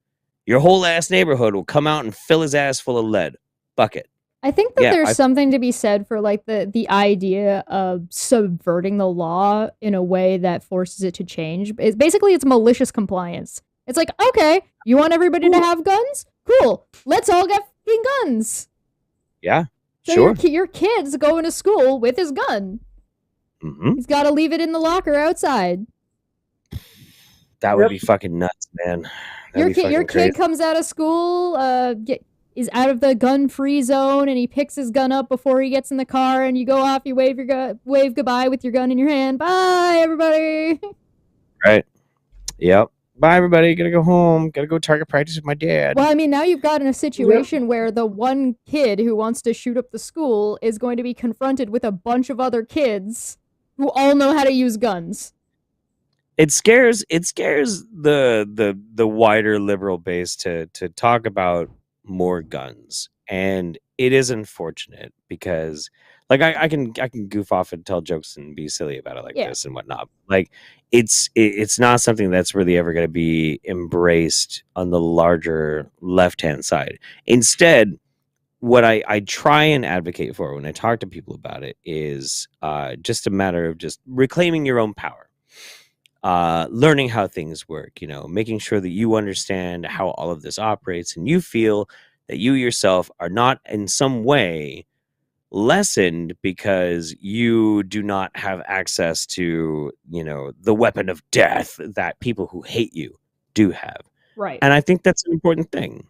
your whole ass neighborhood will come out and fill his ass full of lead. Bucket. I think that there's something to be said for like the idea of subverting the law in a way that forces it to change. It's malicious compliance. It's like, okay, you want everybody to have guns? Cool. Let's all get fucking guns. Yeah. So sure. Your kid's going to school with his gun. Mm-hmm. He's got to leave it in the locker outside. That would be fucking nuts, man. Your kid comes out of school, is out of the gun-free zone, and he picks his gun up before he gets in the car, and you go off, you wave goodbye with your gun in your hand. Bye, everybody. Right. Yep. Bye, everybody. Gotta go home. Gotta go target practice with my dad. Well, I mean, now you've got in a situation where the one kid who wants to shoot up the school is going to be confronted with a bunch of other kids who all know how to use guns. It scares the wider liberal base to talk about more guns, and it is unfortunate because, like, I can goof off and tell jokes and be silly about it like this and whatnot. Like, it's not something that's really ever going to be embraced on the larger left-hand side. Instead, what I try and advocate for when I talk to people about it is just a matter of just reclaiming your own power, learning how things work, making sure that you understand how all of this operates and you feel that you yourself are not in some way lessened because you do not have access to, the weapon of death that people who hate you do have. Right. And I think that's an important thing.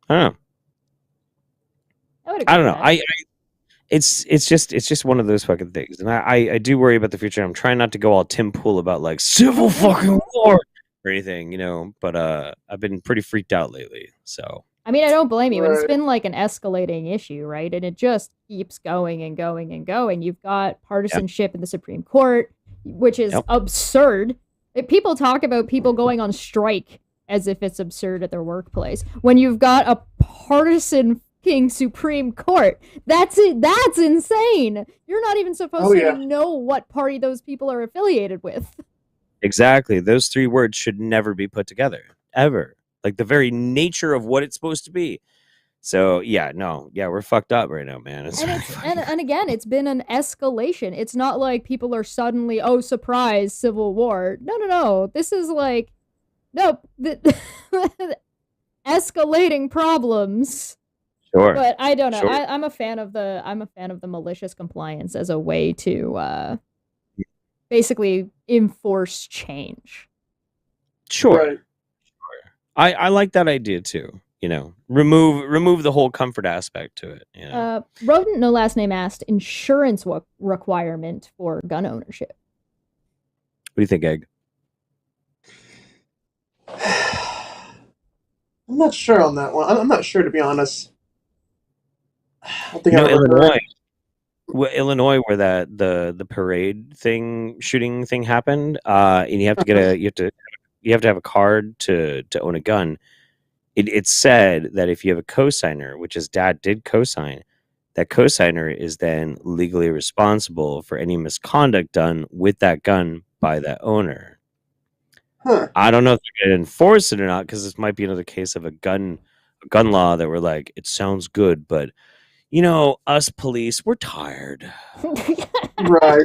I don't know. I don't know. It's just one of those fucking things, and I do worry about the future. I'm trying not to go all Tim Pool about like civil fucking war or anything, but I've been pretty freaked out lately. So I mean, I don't blame you. And it's been like an escalating issue, right? And it just keeps going and going and going. You've got partisanship in the Supreme Court, which is absurd. People talk about people going on strike as if it's absurd at their workplace. When you've got a partisan Supreme Court, that's it. That's insane. You're not even supposed to know what party those people are affiliated with. Exactly. Those three words should never be put together, ever. Like the very nature of what it's supposed to be. So we're fucked up right now, man. And again, it's been an escalation. It's not like people are suddenly, oh, surprise, civil war. No. This is like, nope, escalating problems. Sure. But I don't know. Sure. I'm a fan of the malicious compliance as a way to basically enforce change. Sure. Right. I like that idea too. Remove the whole comfort aspect to it. Rodent No Last Name asked insurance requirement for gun ownership. What do you think, Egg? I'm not sure on that one. I'm not sure, to be honest. I don't think Illinois, where the parade shooting thing happened, and you have to get you have to have a card to own a gun. It said that if you have a cosigner, which his dad did cosign, that cosigner is then legally responsible for any misconduct done with that gun by that owner. Huh. I don't know if they're going to enforce it or not, because this might be another case of a gun law that we're like, it sounds good, but us police, we're tired. Right.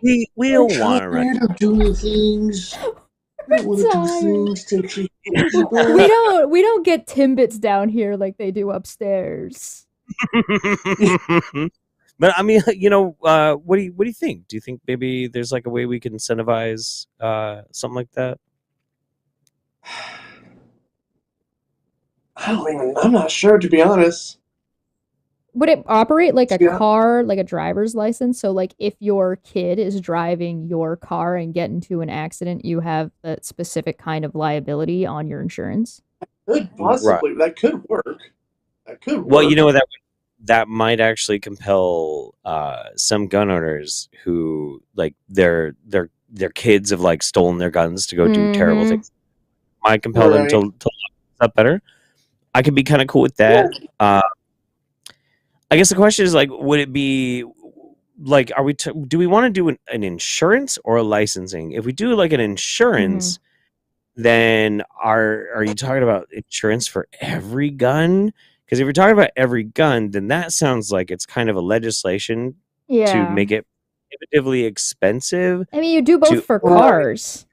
We don't want to run. Doing things. We don't get Timbits down here like they do upstairs. But I mean, what do you think? Do you think maybe there's like a way we can incentivize something like that? I'm not sure, to be honest. Would it operate like a car, like a driver's license? So, like, if your kid is driving your car and get into an accident, you have that specific kind of liability on your insurance? Could possibly. Right. That could work. Well, that might actually compel some gun owners who, like, their kids have like stolen their guns to go do terrible things. Might compel them to look up better. I could be kind of cool with that. Yeah. I guess the question is, like, would it be like, do we want to do an insurance or a licensing? If we do like an insurance, then are you talking about insurance for every gun? Because if you're talking about every gun, then that sounds like it's kind of a legislation to make it prohibitively expensive. I mean, you do both for cars.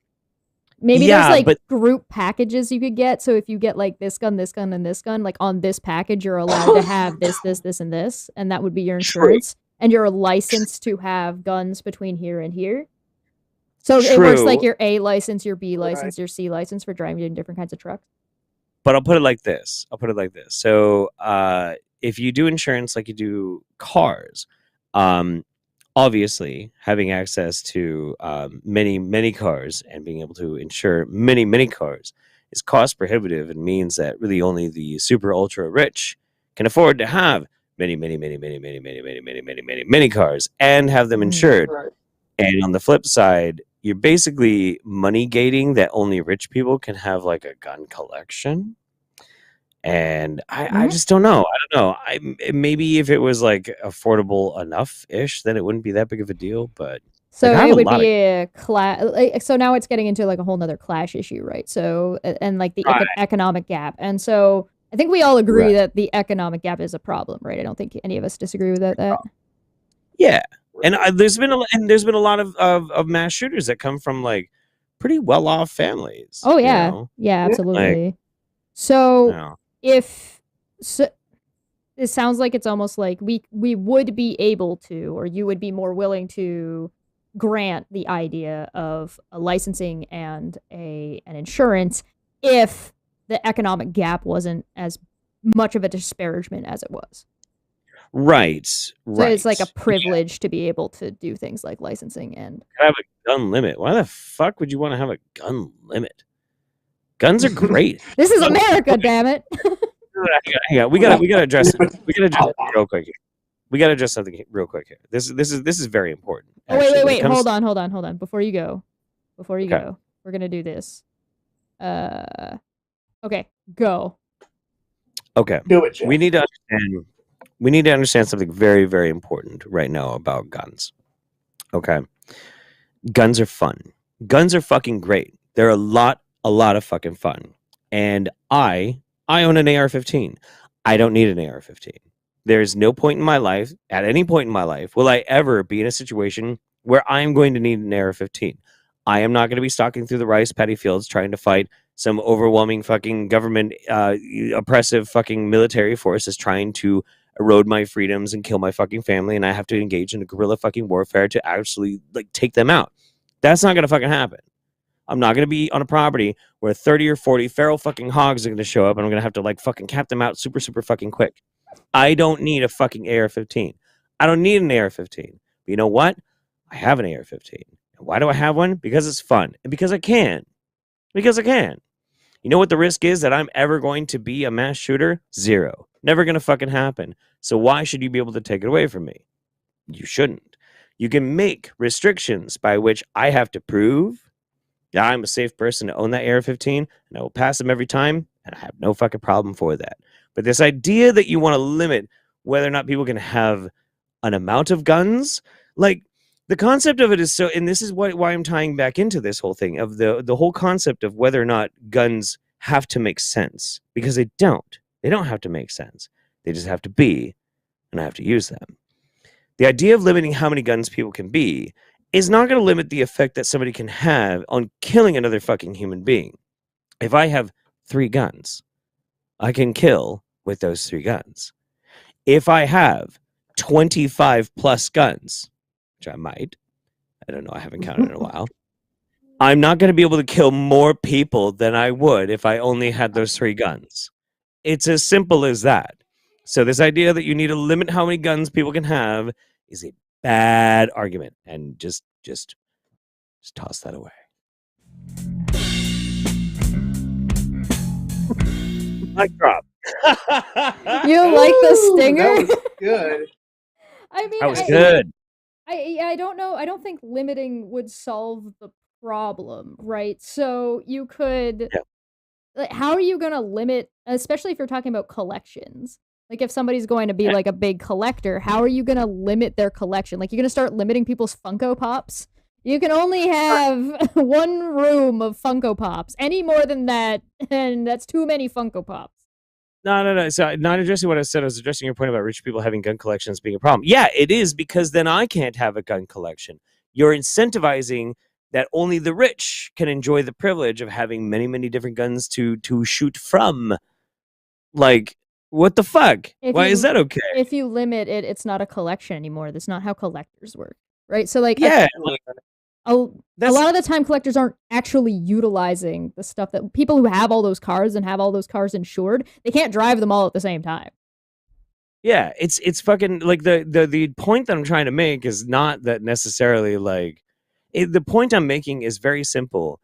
Maybe there's like group packages you could get. So if you get like this gun, and this gun, like on this package, you're allowed to have this, and this, and that would be your insurance. True. And you're licensed to have guns between here and here. So it works like your A license, your B license, your C license for driving in different kinds of trucks. But I'll put it like this. So if you do insurance like you do cars, obviously having access to many cars and being able to insure many cars is cost prohibitive, and means that really only the super ultra rich can afford to have many cars and have them insured. Right. And on the flip side, you're basically money gating that only rich people can have like a gun collection. And I just don't know. I don't know. Maybe if it was like affordable enough ish, then it wouldn't be that big of a deal. But So like, I have it a would lot be of a clash. So now it's getting into like a whole nother clash issue, right? So and like the right, economic gap, and so I think we all agree right. that the economic gap is a problem, right? I don't think any of us disagree with that. Yeah, and there's been a lot of mass shooters that come from like pretty well off families. Oh You yeah, know, yeah, Yeah. like absolutely. you So know, if so, it sounds like it's almost like we would be able to, or you would be more willing to grant the idea of a licensing and an insurance if the economic gap wasn't as much of a disparagement as it was. right, So it's like a right. privilege to be able to do things like licensing and Have a gun limit. Why the fuck would you want to have a gun limit? Guns are great. this is America, Okay, damn it. hang on. We gotta address it. We gotta address something real quick here. We gotta address something real quick here. This is very important. Oh Actually, when it wait, comes hold on. Before you go, okay, we're gonna do this. Okay, go. okay. Do it, Jeff. We need to understand. We need to understand something very, very important right now about guns. Okay, guns are fun. Guns are fucking great. They're a lot of fucking fun. And I own an AR-15. I don't need an AR-15. There's no point in my life, at any point in my life, will I ever be in a situation where I'm going to need an AR-15. I am not going to be stalking through the rice paddy fields trying to fight some overwhelming fucking government oppressive fucking military forces trying to erode my freedoms and kill my fucking family, and I have to engage in a guerrilla fucking warfare to actually like take them out. That's not gonna fucking happen. I'm not gonna be on a property where 30 or 40 feral fucking hogs are gonna show up and I'm gonna have to like fucking cap them out super, super fucking quick. I don't need a fucking AR-15. I don't need an AR-15. But you know what? I have an AR-15. And why do I have one? Because it's fun. And because I can. Because I can. You know what the risk is that I'm ever going to be a mass shooter? Zero. Never gonna fucking happen. So why should you be able to take it away from me? You shouldn't. You can make restrictions by which I have to prove that I'm a safe person to own that AR-15, and I will pass them every time, and I have no fucking problem for that. But this idea that you want to limit whether or not people can have an amount of guns, like the concept of it is so, and this is why I'm tying back into this whole thing of the whole concept of whether or not guns have to make sense, because they don't. They don't have to make sense. They just have to be, and I have to use them. The idea of limiting how many guns people can be is not going to limit the effect that somebody can have on killing another fucking human being. If I have 3 guns, I can kill with those 3 guns. If I have 25 plus guns, which I might, I don't know, I haven't counted in a while, I'm not going to be able to kill more people than I would if I only had those 3 guns. It's as simple as that. So this idea that you need to limit how many guns people can have is a bad argument, and just toss that away. Mic drop. You like the stinger? That was good. I mean, That was good. I don't know. I don't think limiting would solve the problem, right? So you could, Yeah. like, how are you gonna limit, especially if you're talking about collections? Like, if somebody's going to be like a big collector, how are you gonna limit their collection? Like, you're gonna start limiting people's Funko Pops? You can only have one room of Funko Pops. Any more than that, and that's too many Funko Pops. No. So not addressing what I said. I was addressing your point about rich people having gun collections being a problem. Yeah, it is, because then I can't have a gun collection. You're incentivizing that only the rich can enjoy the privilege of having many, many different guns to shoot from. Like, what the fuck? Why is that okay? If you limit it, it's not a collection anymore. That's not how collectors work, right? So, like, Yeah, a lot of the time collectors aren't actually utilizing the stuff that people who have all those cars and have all those cars insured, they can't drive them all at the same time. yeah. It's fucking like the point that I'm trying to make is not that necessarily like the point I'm making is very simple.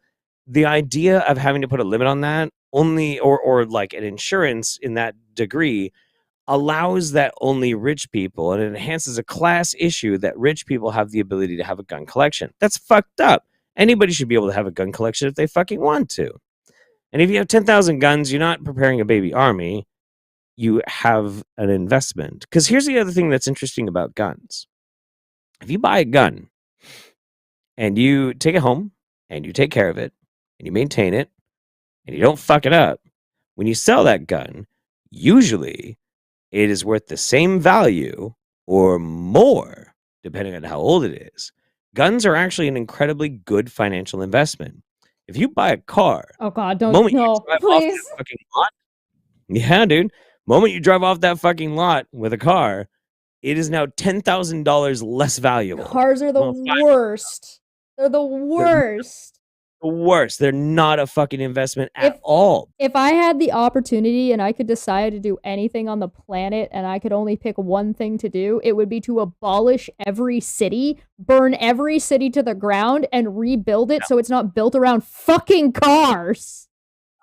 The idea of having to put a limit on that only or like an insurance in that degree allows that only rich people, and it enhances a class issue that rich people have the ability to have a gun collection. That's fucked up. Anybody should be able to have a gun collection if they fucking want to. And if you have 10,000 guns, you're not preparing a baby army. you have an investment. Because here's the other thing that's interesting about guns. If you buy a gun and you take it home and you take care of it and you maintain it and you don't fuck it up, when you sell that gun, usually it is worth the same value or more, depending on how old it is. Guns are actually an incredibly good financial investment. If you buy a car, Oh God, the don't moment you no, drive off please. that fucking lot, yeah, dude, moment you drive off that fucking lot with a car, it is now $10,000 less valuable. Cars are the Well, worst. They're the they're worst. the worst. They're not a fucking investment at all. If I had the opportunity and I could decide to do anything on the planet and I could only pick one thing to do, it would be to abolish every city, burn every city to the ground, and rebuild it so it's not built around fucking cars.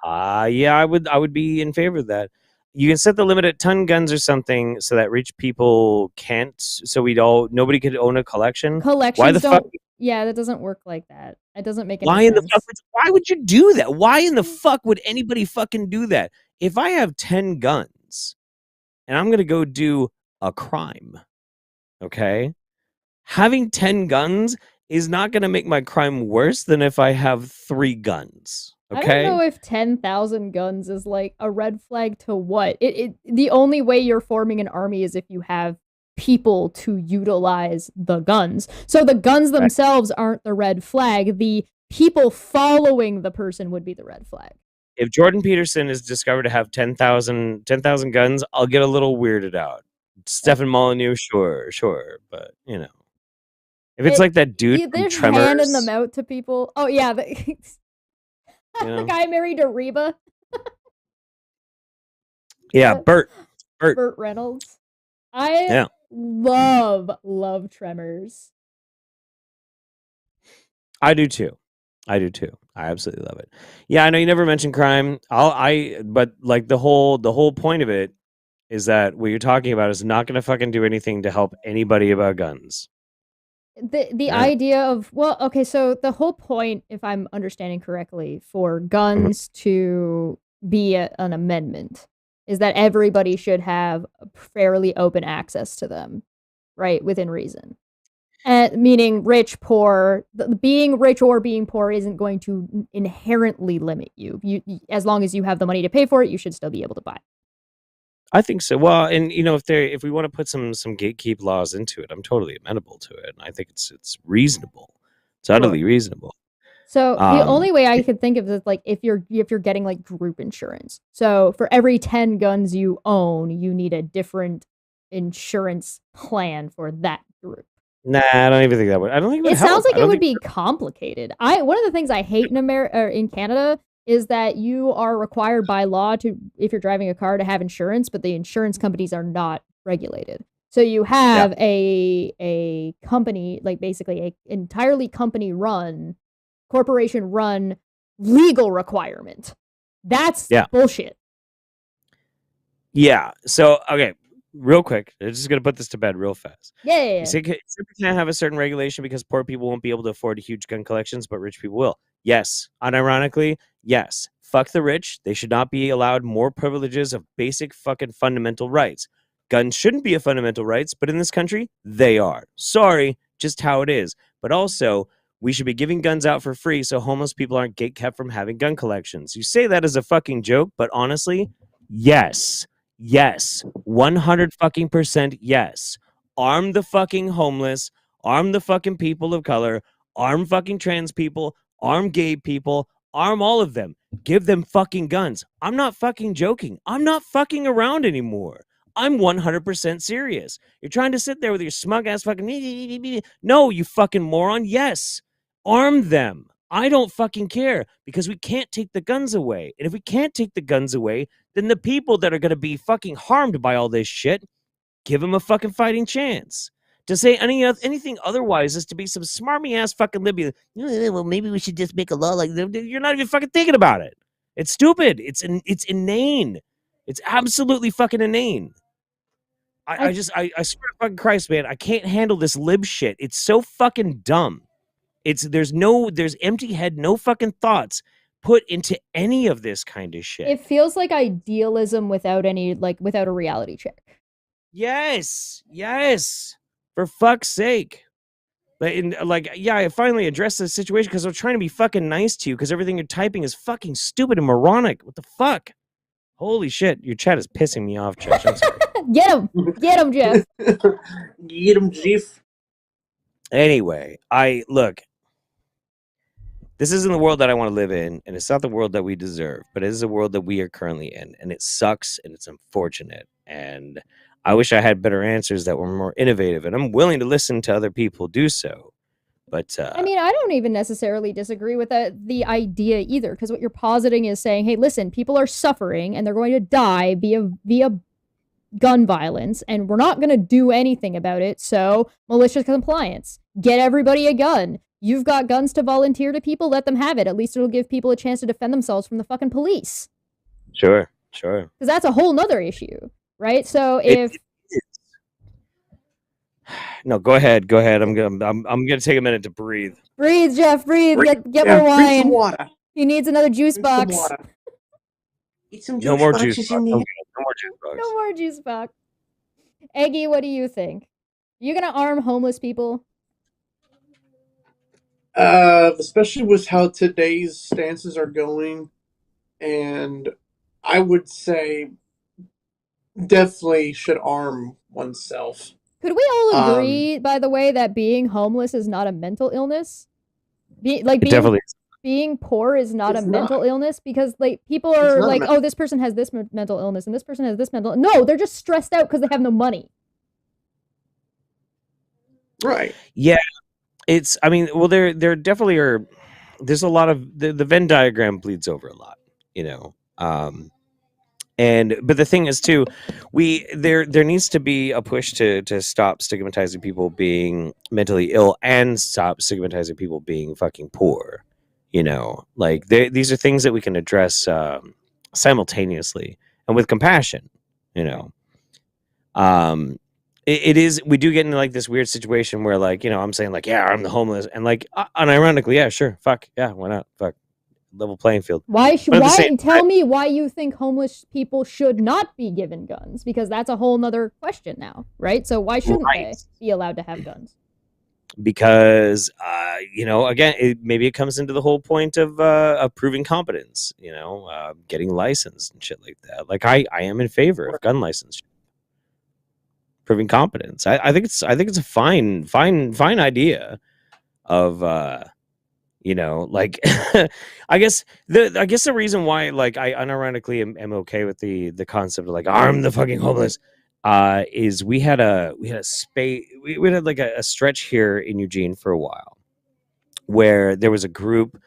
Yeah, I would be in favor of that. You can set the limit at 10 guns or something so that rich people can't, so nobody could own a collection. Collections Why the fuck? Yeah, that doesn't work like that. It doesn't make any Why sense. in the fuck? Why would you do that? Why in the fuck would anybody fucking do that? If I have 10 guns and I'm gonna go do a crime, okay? Having 10 guns is not gonna make my crime worse than if I have 3 guns. Okay? I don't know if 10,000 guns is like a red flag to what. The only way you're forming an army is if you have people to utilize the guns. So the guns themselves aren't the red flag. The people following the person would be the red flag. If Jordan Peterson is discovered to have 10,000 guns, I'll get a little weirded out. Stefan Molyneux, sure, but you know, if it's like that dude from Tremors, handing them out to people. Oh yeah, the guy married to Reba. Yeah, Burt Reynolds. I love Tremors. I do too. I absolutely love it. Yeah, I know you never mentioned crime. But like the whole point of it is that what you're talking about is not going to fucking do anything to help anybody about guns. The idea of, well, okay, so the whole point, if I'm understanding correctly, for guns to be an amendment is that everybody should have fairly open access to them, right, within reason. Meaning rich, poor. Being rich or being poor isn't going to inherently limit you. As long as you have the money to pay for it, you should still be able to buy. I think so. Well, and you know, if we want to put some gatekeep laws into it, I'm totally amenable to it, and I think it's reasonable. It's utterly reasonable. So the only way I could think of is like if you're getting like group insurance. So for every 10 guns you own, you need a different insurance plan for that group. Nah, I don't even think that would. I don't think it sounds like it would be complicated. One of the things I hate in Canada is that you are required by law to, if you're driving a car, to have insurance, but the insurance companies are not regulated. So you have a company, like basically a entirely corporation run legal requirement. That's bullshit. Yeah. So okay, real quick, I'm just gonna put this to bed real fast. Yeah. You say we can't have a certain regulation because poor people won't be able to afford huge gun collections, but rich people will. Yes. Unironically, yes. Fuck the rich. They should not be allowed more privileges of basic fucking fundamental rights. Guns shouldn't be a fundamental rights, but in this country, they are. Sorry, just how it is. But also, we should be giving guns out for free so homeless people aren't gatekept from having gun collections. You say that as a fucking joke, but honestly, yes. Yes, 100 fucking percent yes. Arm the fucking homeless, arm the fucking people of color, arm fucking trans people, arm gay people, arm all of them. Give them fucking guns. I'm not fucking joking. I'm not fucking around anymore. I'm 100% serious. You're trying to sit there with your smug ass fucking no, you fucking moron. Yes. Arm them. I don't fucking care because we can't take the guns away. And if we can't take the guns away, then the people that are going to be fucking harmed by all this shit, give them a fucking fighting chance. To say anything otherwise is to be some smarmy ass fucking Libby. Well, maybe we should just make a law like that. You're not even fucking thinking about it. It's stupid. It's inane. It's absolutely fucking inane. I swear to fucking Christ, man, I can't handle this lib shit. It's so fucking dumb. There's empty head, no fucking thoughts. put into any of this kind of shit. It feels like idealism without without a reality check. Yes. For fuck's sake. Yeah, I finally addressed the situation because I'm trying to be fucking nice to you because everything you're typing is fucking stupid and moronic. What the fuck? Holy shit, your chat is pissing me off, Josh. I'm sorry. Get him, Jeff. Get him, Jeff. Anyway, this isn't the world that I want to live in, and it's not the world that we deserve, but it is the world that we are currently in, and it sucks, and it's unfortunate, and I wish I had better answers that were more innovative, and I'm willing to listen to other people do so. But I mean, I don't even necessarily disagree with the idea either, because what you're positing is saying, hey, listen, people are suffering and they're going to die via gun violence, and we're not going to do anything about it, so malicious compliance. Get everybody a gun. You've got guns to volunteer to people, let them have it. At least it'll give people a chance to defend themselves from the fucking police. Sure. Because that's a whole nother issue, right? So if... No, go ahead. I'm gonna take a minute to breathe. Breathe, Jeff, breathe. Get more wine. Some water. He needs another juice box. Eat some no more juice box. No more juice box. No more juice box. Eggy, what do you think? You gonna arm homeless people? Especially with how today's stances are going, and I would say definitely should arm oneself. Could we all agree, by the way, that being homeless is not a mental illness? Being poor is not a mental illness, because people are like, oh, this person has this mental illness and this person has this mental. No, they're just stressed out because they have no money. Right. Yeah. There definitely are. There's a lot of the Venn diagram bleeds over a lot, but the thing is too, there needs to be a push to stop stigmatizing people being mentally ill and stop stigmatizing people being fucking poor. These are things that we can address simultaneously and with compassion. It is, we do get into this weird situation where I'm saying yeah, I'm the homeless, and unironically, yeah, sure, fuck yeah, why not, fuck, level playing field. Tell me why you think homeless people should not be given guns, because that's a whole nother question now, right? So why shouldn't they be allowed to have guns? Because again, maybe it comes into the whole point of proving competence, getting licensed and shit like that. I am in favor of gun license. Proving competence. I think it's a fine idea of I guess the reason why I unironically am okay with the concept of arm the fucking homeless is we had a stretch here in Eugene for a while where there was a group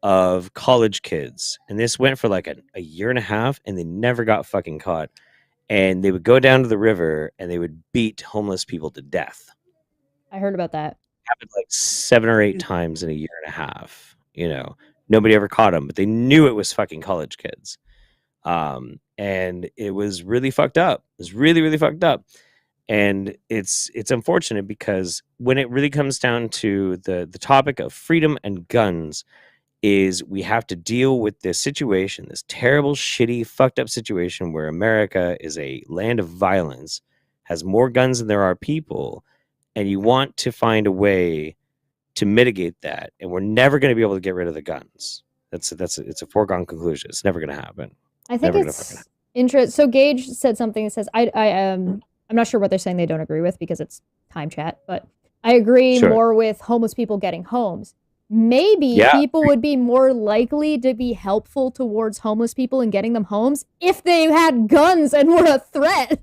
of college kids, and this went for a year and a half, and they never got fucking caught. And they would go down to the river and they would beat homeless people to death. I heard about that. Happened 7 or 8 times in a year and a half. Nobody ever caught them, but they knew it was fucking college kids. And it was really fucked up. It was really, really fucked up. And it's unfortunate because when it really comes down to the topic of freedom and guns, is we have to deal with this situation, this terrible, shitty, fucked up situation where America is a land of violence, has more guns than there are people, and you want to find a way to mitigate that, and we're never going to be able to get rid of the guns. It's a foregone conclusion. It's never going to happen. I think it's interesting. So Gage said something that says, I'm not sure what they're saying they don't agree with because it's time chat, but I agree more with homeless people getting homes. Maybe people would be more likely to be helpful towards homeless people and getting them homes if they had guns and were a threat.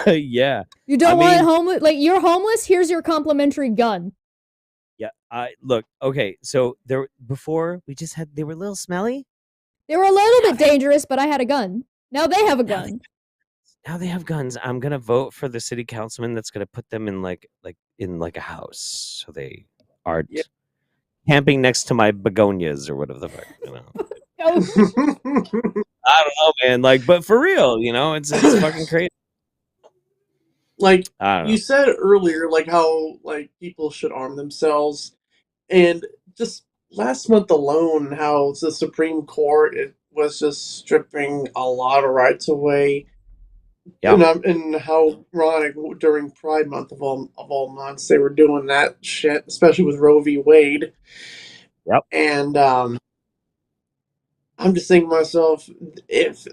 Yeah. You don't want homeless, you're homeless, here's your complimentary gun. Yeah. Look, okay, so before we just had, they were a little smelly. They were a little bit dangerous, but I had a gun. Now they have a gun. Now they have guns. I'm gonna vote for the city councilman that's gonna put them in in a house, so they aren't camping next to my begonias or whatever the fuck. I don't know, man. But for real, it's fucking crazy. Like I don't you know. said earlier, like how like people should arm themselves, and just last month alone, how the Supreme Court it was just stripping a lot of rights away, Yeah. and how ironic during Pride Month of all months they were doing that shit, especially with Roe v. Wade, Yep. and I'm just thinking to myself, if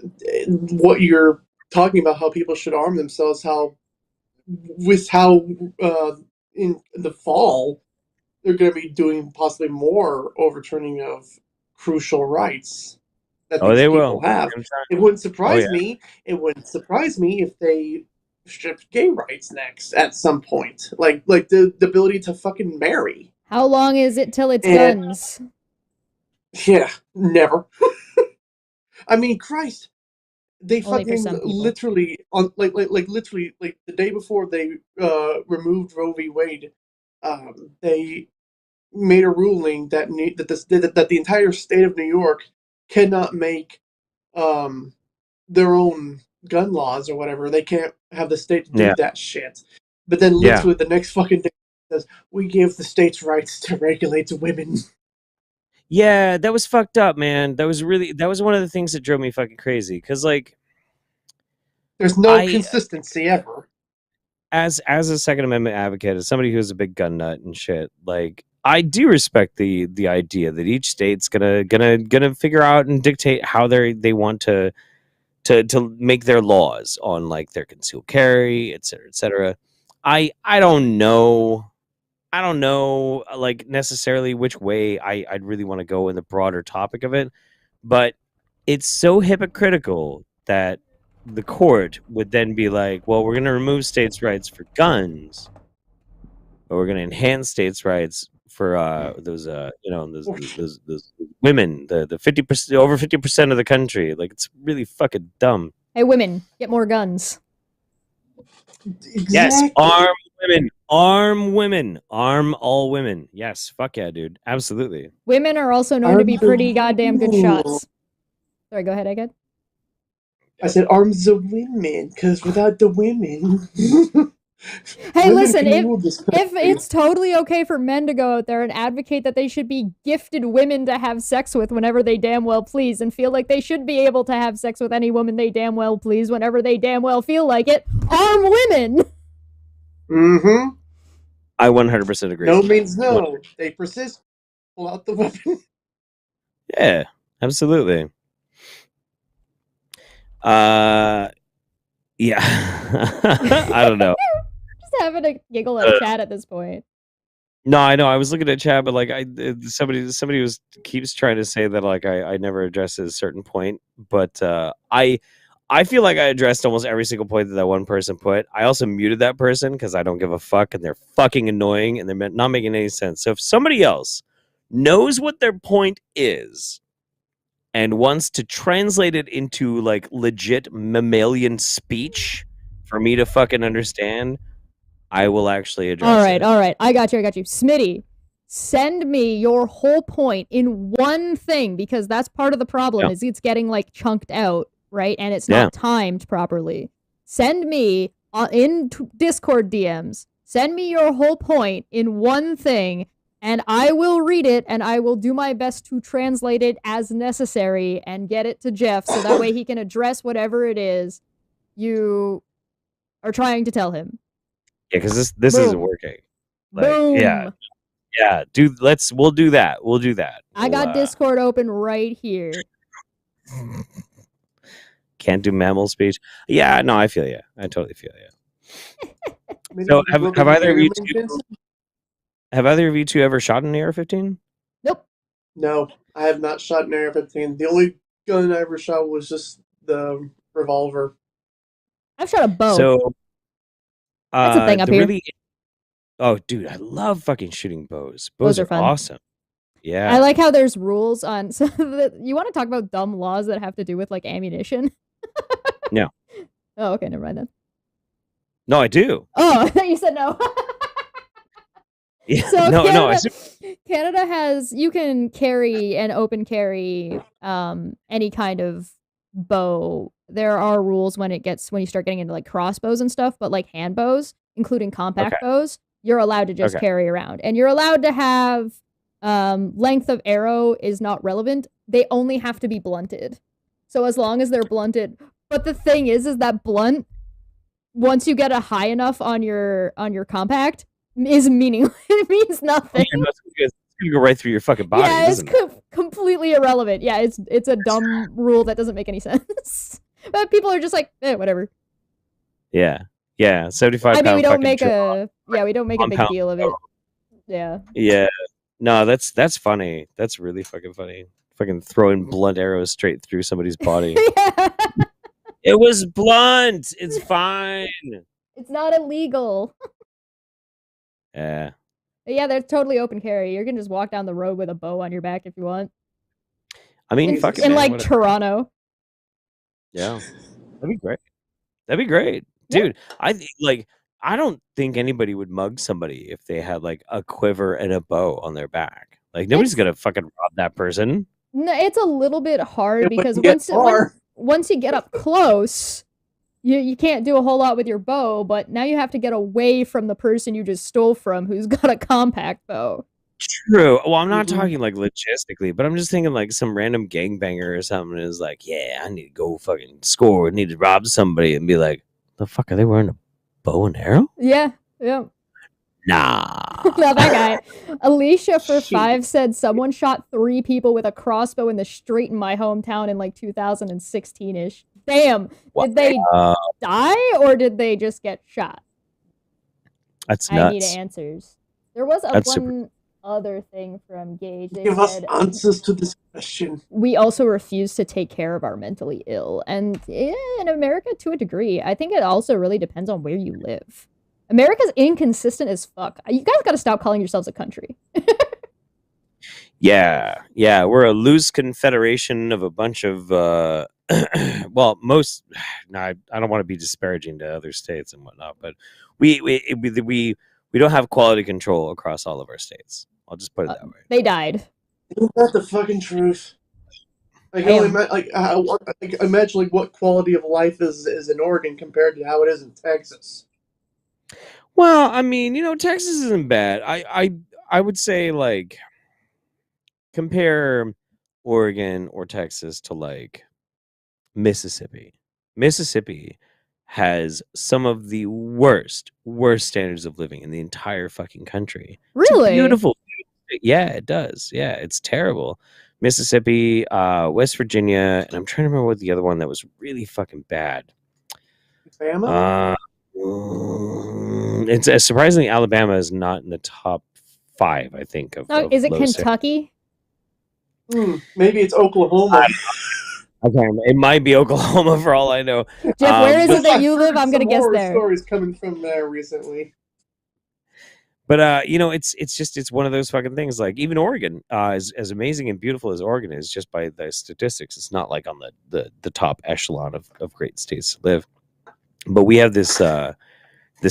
what you're talking about, how people should arm themselves, how uh, in the fall they're going to be doing possibly more overturning of crucial rights that Oh, these they people will. have. I'm trying- It wouldn't Oh yeah. surprise me. It wouldn't surprise me if they stripped gay rights next at some point, like the ability to fucking marry. How long is it till it's And guns? yeah, never. I mean, Christ, they Only for fucking some people. literally on like literally like the day before they removed Roe v. Wade, they made a ruling that that the entire state of New York cannot make um their own gun laws or whatever. They can't have the state Yeah. do that shit. But then Yeah. literally the next fucking day says we give the states rights to regulate women. Yeah, that was fucked up, man. That was one of the things that drove me fucking crazy. Cause like There's no I consistency ever. as a Second Amendment advocate, as somebody who's a big gun nut and shit, like I do respect the idea that each state's gonna figure out and dictate how they want to make their laws on like their concealed carry, et cetera, et cetera. I don't know. I don't know like necessarily which way I'd really want to go in the broader topic of it, but it's so hypocritical that the court would then be like, well, we're going to remove states' rights for guns, but we're going to enhance states' rights for those those women, the 50%, over 50% of the country. Like it's really fucking dumb. Hey, women, get more guns. Yes, Exactly. arm women, arm women, arm all women. Yes, fuck yeah, dude, absolutely. Women are also known to be pretty goddamn good shots. Sorry, go ahead, Egghead. I said arms the women, because without the women, Hey, women listen, can rule this if country. it's totally okay for men to go out there and advocate that they should be gifted women to have sex with whenever they damn well please and feel like they should be able to have sex with any woman they damn well please whenever they damn well feel like it, arm women! Mm-hmm. I 100% agree. No means no. They persist. Pull out the weapon. Yeah, absolutely. Yeah. I don't know. Just having a giggle at chat at this point. No, I know. I was looking at chat, but like somebody keeps trying to say that like I never addressed a certain point, but I feel like I addressed almost every single point that one person put. I also muted that person because I don't give a fuck and they're fucking annoying and they're not making any sense. So if somebody else knows what their point is and wants to translate it into like legit mammalian speech for me to fucking understand, I will actually address it. All right. I got you. Smitty, send me your whole point in one thing because that's part of the problem is it's getting like chunked out, right? And it's not timed properly. Send me in Discord DMs, send me your whole point in one thing and I will read it and I will do my best to translate it as necessary and get it to Jeff so that way he can address whatever it is you are trying to tell him. Yeah, because this isn't working. Like, Boom. Yeah. We'll do that. I got Discord open right here. Can't do mammal speech. Yeah, no, I feel you. I totally feel you. So have either of you two ever shot an AR-15? Nope. No, I have not shot an AR-15. The only gun I ever shot was just the revolver. I've shot a bow. So that's a thing up here. Oh, dude, I love fucking shooting bows. Bows are fun. Awesome. Yeah. I like how there's rules on. So you want to talk about dumb laws that have to do with like ammunition? No. Oh, okay, never mind then. No, I do. Oh, I thought you said no. Yeah, so no. Canada has, you can carry and open carry any kind of bow there are rules when you start getting into like crossbows and stuff, but like hand bows, including compact bows, you're allowed to just carry around, and you're allowed to have length of arrow is not relevant. They only have to be blunted. So as long as they're blunted, but the thing is that blunt, once you get a high enough on your compact, is meaningless. It means nothing. It's gonna go right through your fucking body. Yeah, it's completely irrelevant. Yeah, it's a dumb rule that doesn't make any sense. But people are just like, whatever. Yeah, 75. I mean, we don't make a big deal of it. Yeah. Yeah. No, that's funny. That's really fucking funny. Fucking throwing blunt arrows straight through somebody's body. Yeah. It was blunt. It's fine. It's not illegal. Yeah. Yeah, they're totally open carry. You can just walk down the road with a bow on your back if you want. I mean, in like Toronto. Yeah, that'd be great, dude. Yeah. I don't think anybody would mug somebody if they had like a quiver and a bow on their back. Like nobody's gonna fucking rob that person. No, it's a little bit hard because once you get up close, you can't do a whole lot with your bow, but now you have to get away from the person you just stole from who's got a compact bow. True. Well, I'm not talking like logistically, but I'm just thinking like some random gangbanger or something is like, yeah, I need to go fucking score. I need to rob somebody and be like, the fuck are they wearing a bow and arrow? Yeah. Nah. No, that guy. Alicia for 5 said someone shot 3 people with a crossbow in the street in my hometown in like 2016-ish. Damn. Did they die or did they just get shot? That's nuts. I need answers. There was one other thing from Gage. They Give us answers to this question. We also refuse to take care of our mentally ill. And in America, to a degree, I think it also really depends on where you live. America's inconsistent as fuck. You guys got to stop calling yourselves a country. Yeah, we're a loose confederation of a bunch of well, most. No, I don't want to be disparaging to other states and whatnot, but we don't have quality control across all of our states. I'll just put it that way. They died. Isn't that the fucking truth? I can imagine like what quality of life is in Oregon compared to how it is in Texas. Well, I mean, Texas isn't bad. I would say like compare Oregon or Texas to like Mississippi. Mississippi has some of the worst standards of living in the entire fucking country. Really? It's beautiful. Yeah, it does. Yeah, it's terrible. Mississippi, West Virginia, and I'm trying to remember what the other one that was really fucking bad. Alabama? It's surprisingly Alabama is not in the top 5, I think. Is it Kentucky? Maybe it's Oklahoma. Okay, it might be Oklahoma for all I know. Jeff, where is it that you live? I'm gonna guess there. Stories coming from there recently. But it's one of those fucking things. Like even Oregon, as amazing and beautiful as Oregon is, just by the statistics, it's not like on the top echelon of great states to live. But we have this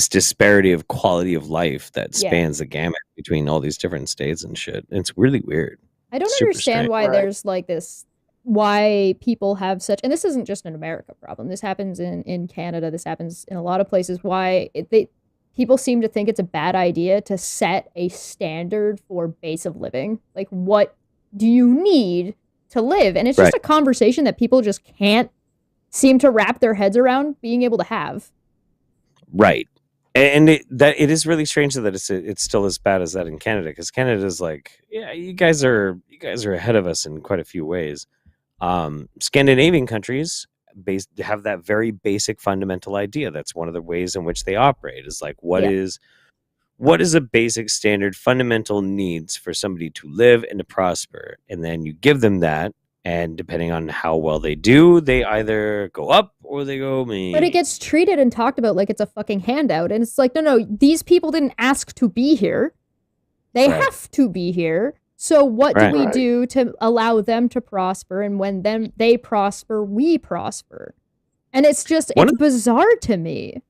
disparity of quality of life that spans the gamut between all these different states and shit. It's really weird. I don't understand why there's like this. Why people have such, and this isn't just an America problem. This happens in Canada. This happens in a lot of places. Why people seem to think it's a bad idea to set a standard for base of living. Like, what do you need to live? And it's just a conversation that people just can't seem to wrap their heads around being able to have. Right. And it is really strange that it's still as bad as that in Canada, because Canada is like, yeah, you guys are ahead of us in quite a few ways. Scandinavian countries have that very basic fundamental idea. That's one of the ways in which they operate, is like what is a basic standard fundamental needs for somebody to live and to prosper, and then you give them that, and depending on how well they do, they either go up or they go me. But it gets treated and talked about like it's a fucking handout, and it's like, no, these people didn't ask to be here. They have to be here. So what do we do to allow them to prosper? And when they prosper, we prosper. And it's just, it's bizarre to me.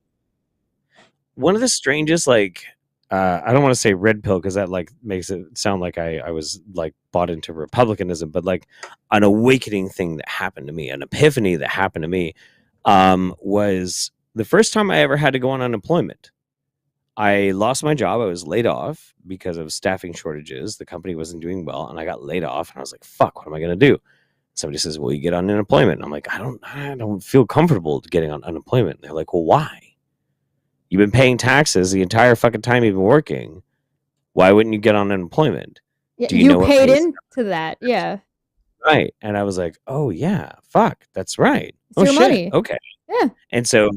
One of the strangest, like, I don't want to say red pill, because that like makes it sound like I was like bought into republicanism, but like an awakening thing that happened to me, an epiphany that happened to me. was the first time I ever had to go on unemployment. I lost my job. I was laid off because of staffing shortages. The company wasn't doing well, and I got laid off. And I was like, "Fuck, what am I gonna do?" Somebody says, "Well, you get on unemployment." And I'm like, I don't feel comfortable getting on unemployment. And they're like, "Well, why? You've been paying taxes the entire fucking time you've been working. Why wouldn't you get on unemployment? Yeah, Do you know what paid pays into that, yeah. Right?" And I was like, "Oh yeah, fuck, that's right. It's Oh your shit, money. okay." Yeah. And so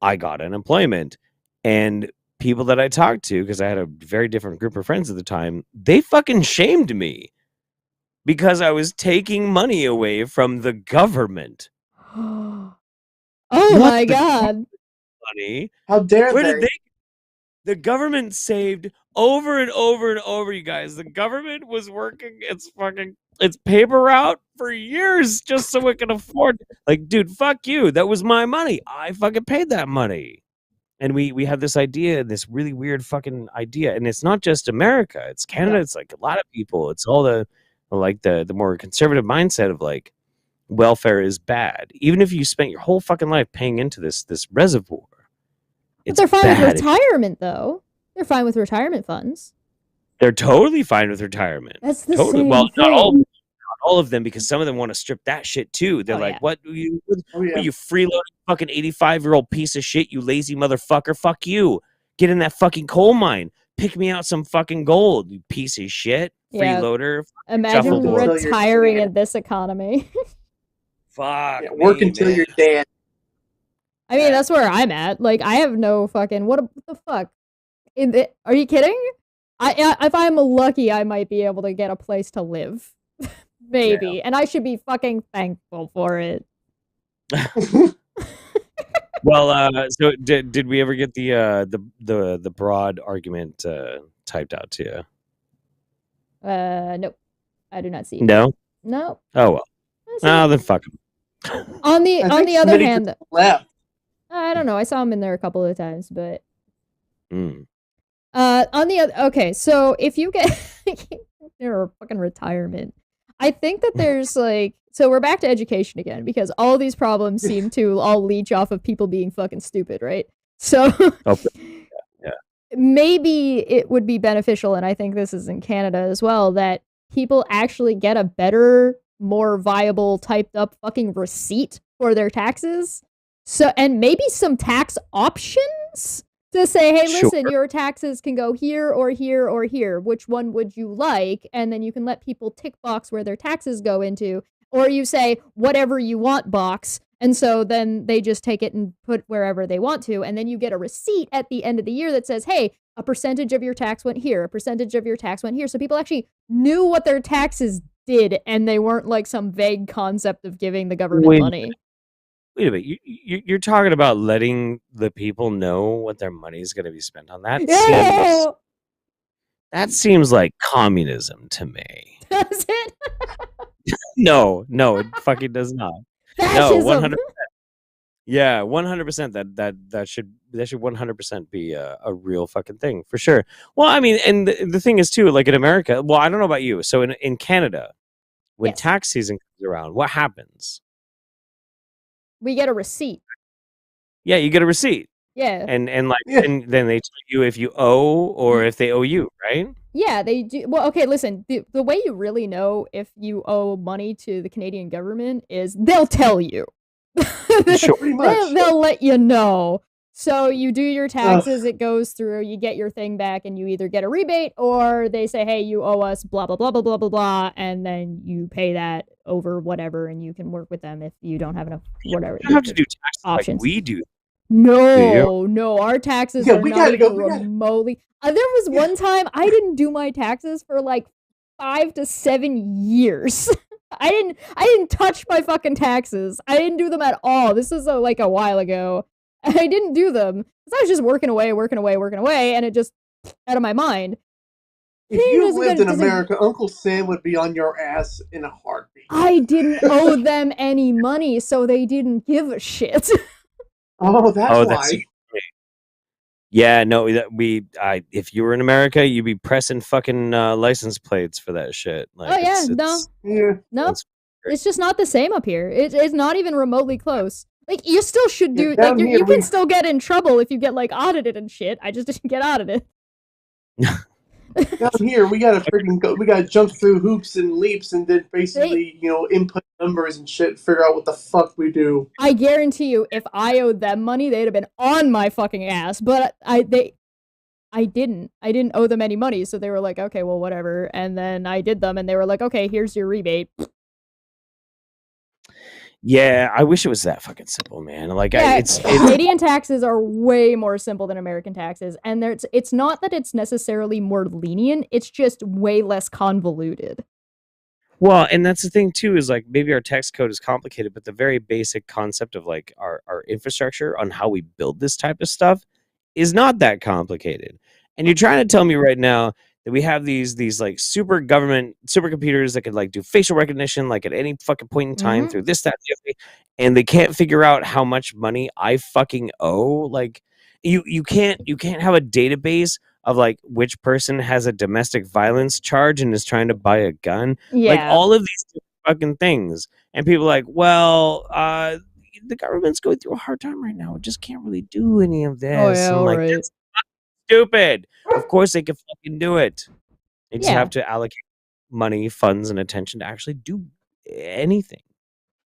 I got unemployment, and people that I talked to, because I had a very different group of friends at the time, they fucking shamed me because I was taking money away from the government. Oh Not my the God. money. How dare Where they? did they? The government saved over and over and over, you guys. The government was working its paper route for years just so it can afford. Like, dude, fuck you. That was my money. I fucking paid that money. And we have this idea, this really weird fucking idea, and it's not just America, it's Canada. It's like a lot of people. It's all the more conservative mindset of like welfare is bad, even if you spent your whole fucking life paying into this reservoir. But they're fine with retirement, though. They're fine with retirement funds. They're totally fine with retirement. That's the same thing. Not all of them, because some of them want to strip that shit too. They're like, yeah. "What? You freeloading fucking 85-year-old piece of shit, you lazy motherfucker. Fuck you. Get in that fucking coal mine. Pick me out some fucking gold, you piece of shit. Freeloader." Imagine retiring in this economy. Fuck. Yeah, work until you're dead. I mean, that's where I'm at. Like, I have no fucking what the fuck. Are you kidding? If I'm lucky, I might be able to get a place to live. Maybe. And I should be fucking thankful for it. Well, so did we ever get the broad argument typed out to you? Nope. I do not see it. No? No. Oh well. Oh, then fuck him. On the other hand, left. I don't know. I saw him in there a couple of times, but on the other, okay, so if you get your fucking retirement, I think that there's like, so we're back to education again, because all these problems seem to all leech off of people being fucking stupid, right? So maybe it would be beneficial, and I think this is in Canada as well, that people actually get a better, more viable, typed up fucking receipt for their taxes. So, and maybe some tax options to say, hey, listen, your taxes can go here or here or here. Which one would you like? And then you can let people tick box where their taxes go into. Or you say, whatever you want box. And so then they just take it and put wherever they want to. And then you get a receipt at the end of the year that says, hey, a percentage of your tax went here. A percentage of your tax went here. So people actually knew what their taxes did. And they weren't like some vague concept of giving the government money. Wait a minute, you're talking about letting the people know what their money is going to be spent on? That seems like communism to me. Does it? No, it fucking does not. Fascism. No, 100%. Yeah, 100%. That should 100% be a real fucking thing for sure. Well, I mean, and the thing is too, like in America. Well, I don't know about you. So in Canada, when tax season comes around, what happens? We get a receipt. Yeah, you get a receipt. Yeah. And then they tell you if you owe or if they owe you, right? Yeah, they do. Well, okay, listen. The way you really know if you owe money to the Canadian government is they'll tell you. Sure, pretty much. They'll let you know. So you do your taxes, it goes through, you get your thing back, and you either get a rebate or they say, hey, you owe us blah, blah, blah, blah, blah, blah, blah, and then you pay that over whatever, and you can work with them if you don't have enough, whatever. You don't have to do taxes options. Like we do. No, our taxes are not even remotely. There was one time I didn't do my taxes for like 5 to 7 years. I didn't touch my fucking taxes. I didn't do them at all. This is like a while ago. I didn't do them because I was just working away, and it just out of my mind. If you lived in America, Uncle Sam would be on your ass in a heartbeat. I didn't owe them any money, so they didn't give a shit. Oh, that's why. Yeah, no, if you were in America, you'd be pressing fucking license plates for that shit. Like, no, it's just not the same up here. It's not even remotely close. Like, you still should do, Yeah, like, you can still get in trouble if you get, like, audited and shit. I just didn't get audited. Down here, we gotta jump through hoops and leaps and then basically, input numbers and shit, figure out what the fuck we do. I guarantee you, if I owed them money, they'd have been on my fucking ass. But I didn't owe them any money, so they were like, okay, well, whatever. And then I did them, and they were like, okay, here's your rebate. Yeah, I wish it was that fucking simple, man. Like, yeah, Canadian taxes are way more simple than American taxes, and it's not that it's necessarily more lenient, it's just way less convoluted. Well, and that's the thing too, is like maybe our tax code is complicated, but the very basic concept of like our infrastructure on how we build this type of stuff is not that complicated. And you're trying to tell me right now that we have these like super government supercomputers that could like do facial recognition like at any fucking point in time through this, that, and the other thing, and they can't figure out how much money I fucking owe. Like you can't have a database of like which person has a domestic violence charge and is trying to buy a gun. Yeah. Like all of these fucking things. And people are like, well, the government's going through a hard time right now. It just can't really do any of this. Oh, yeah, and like, right. that's stupid. Of course they can fucking do it. They just have to allocate money, funds, and attention to actually do anything.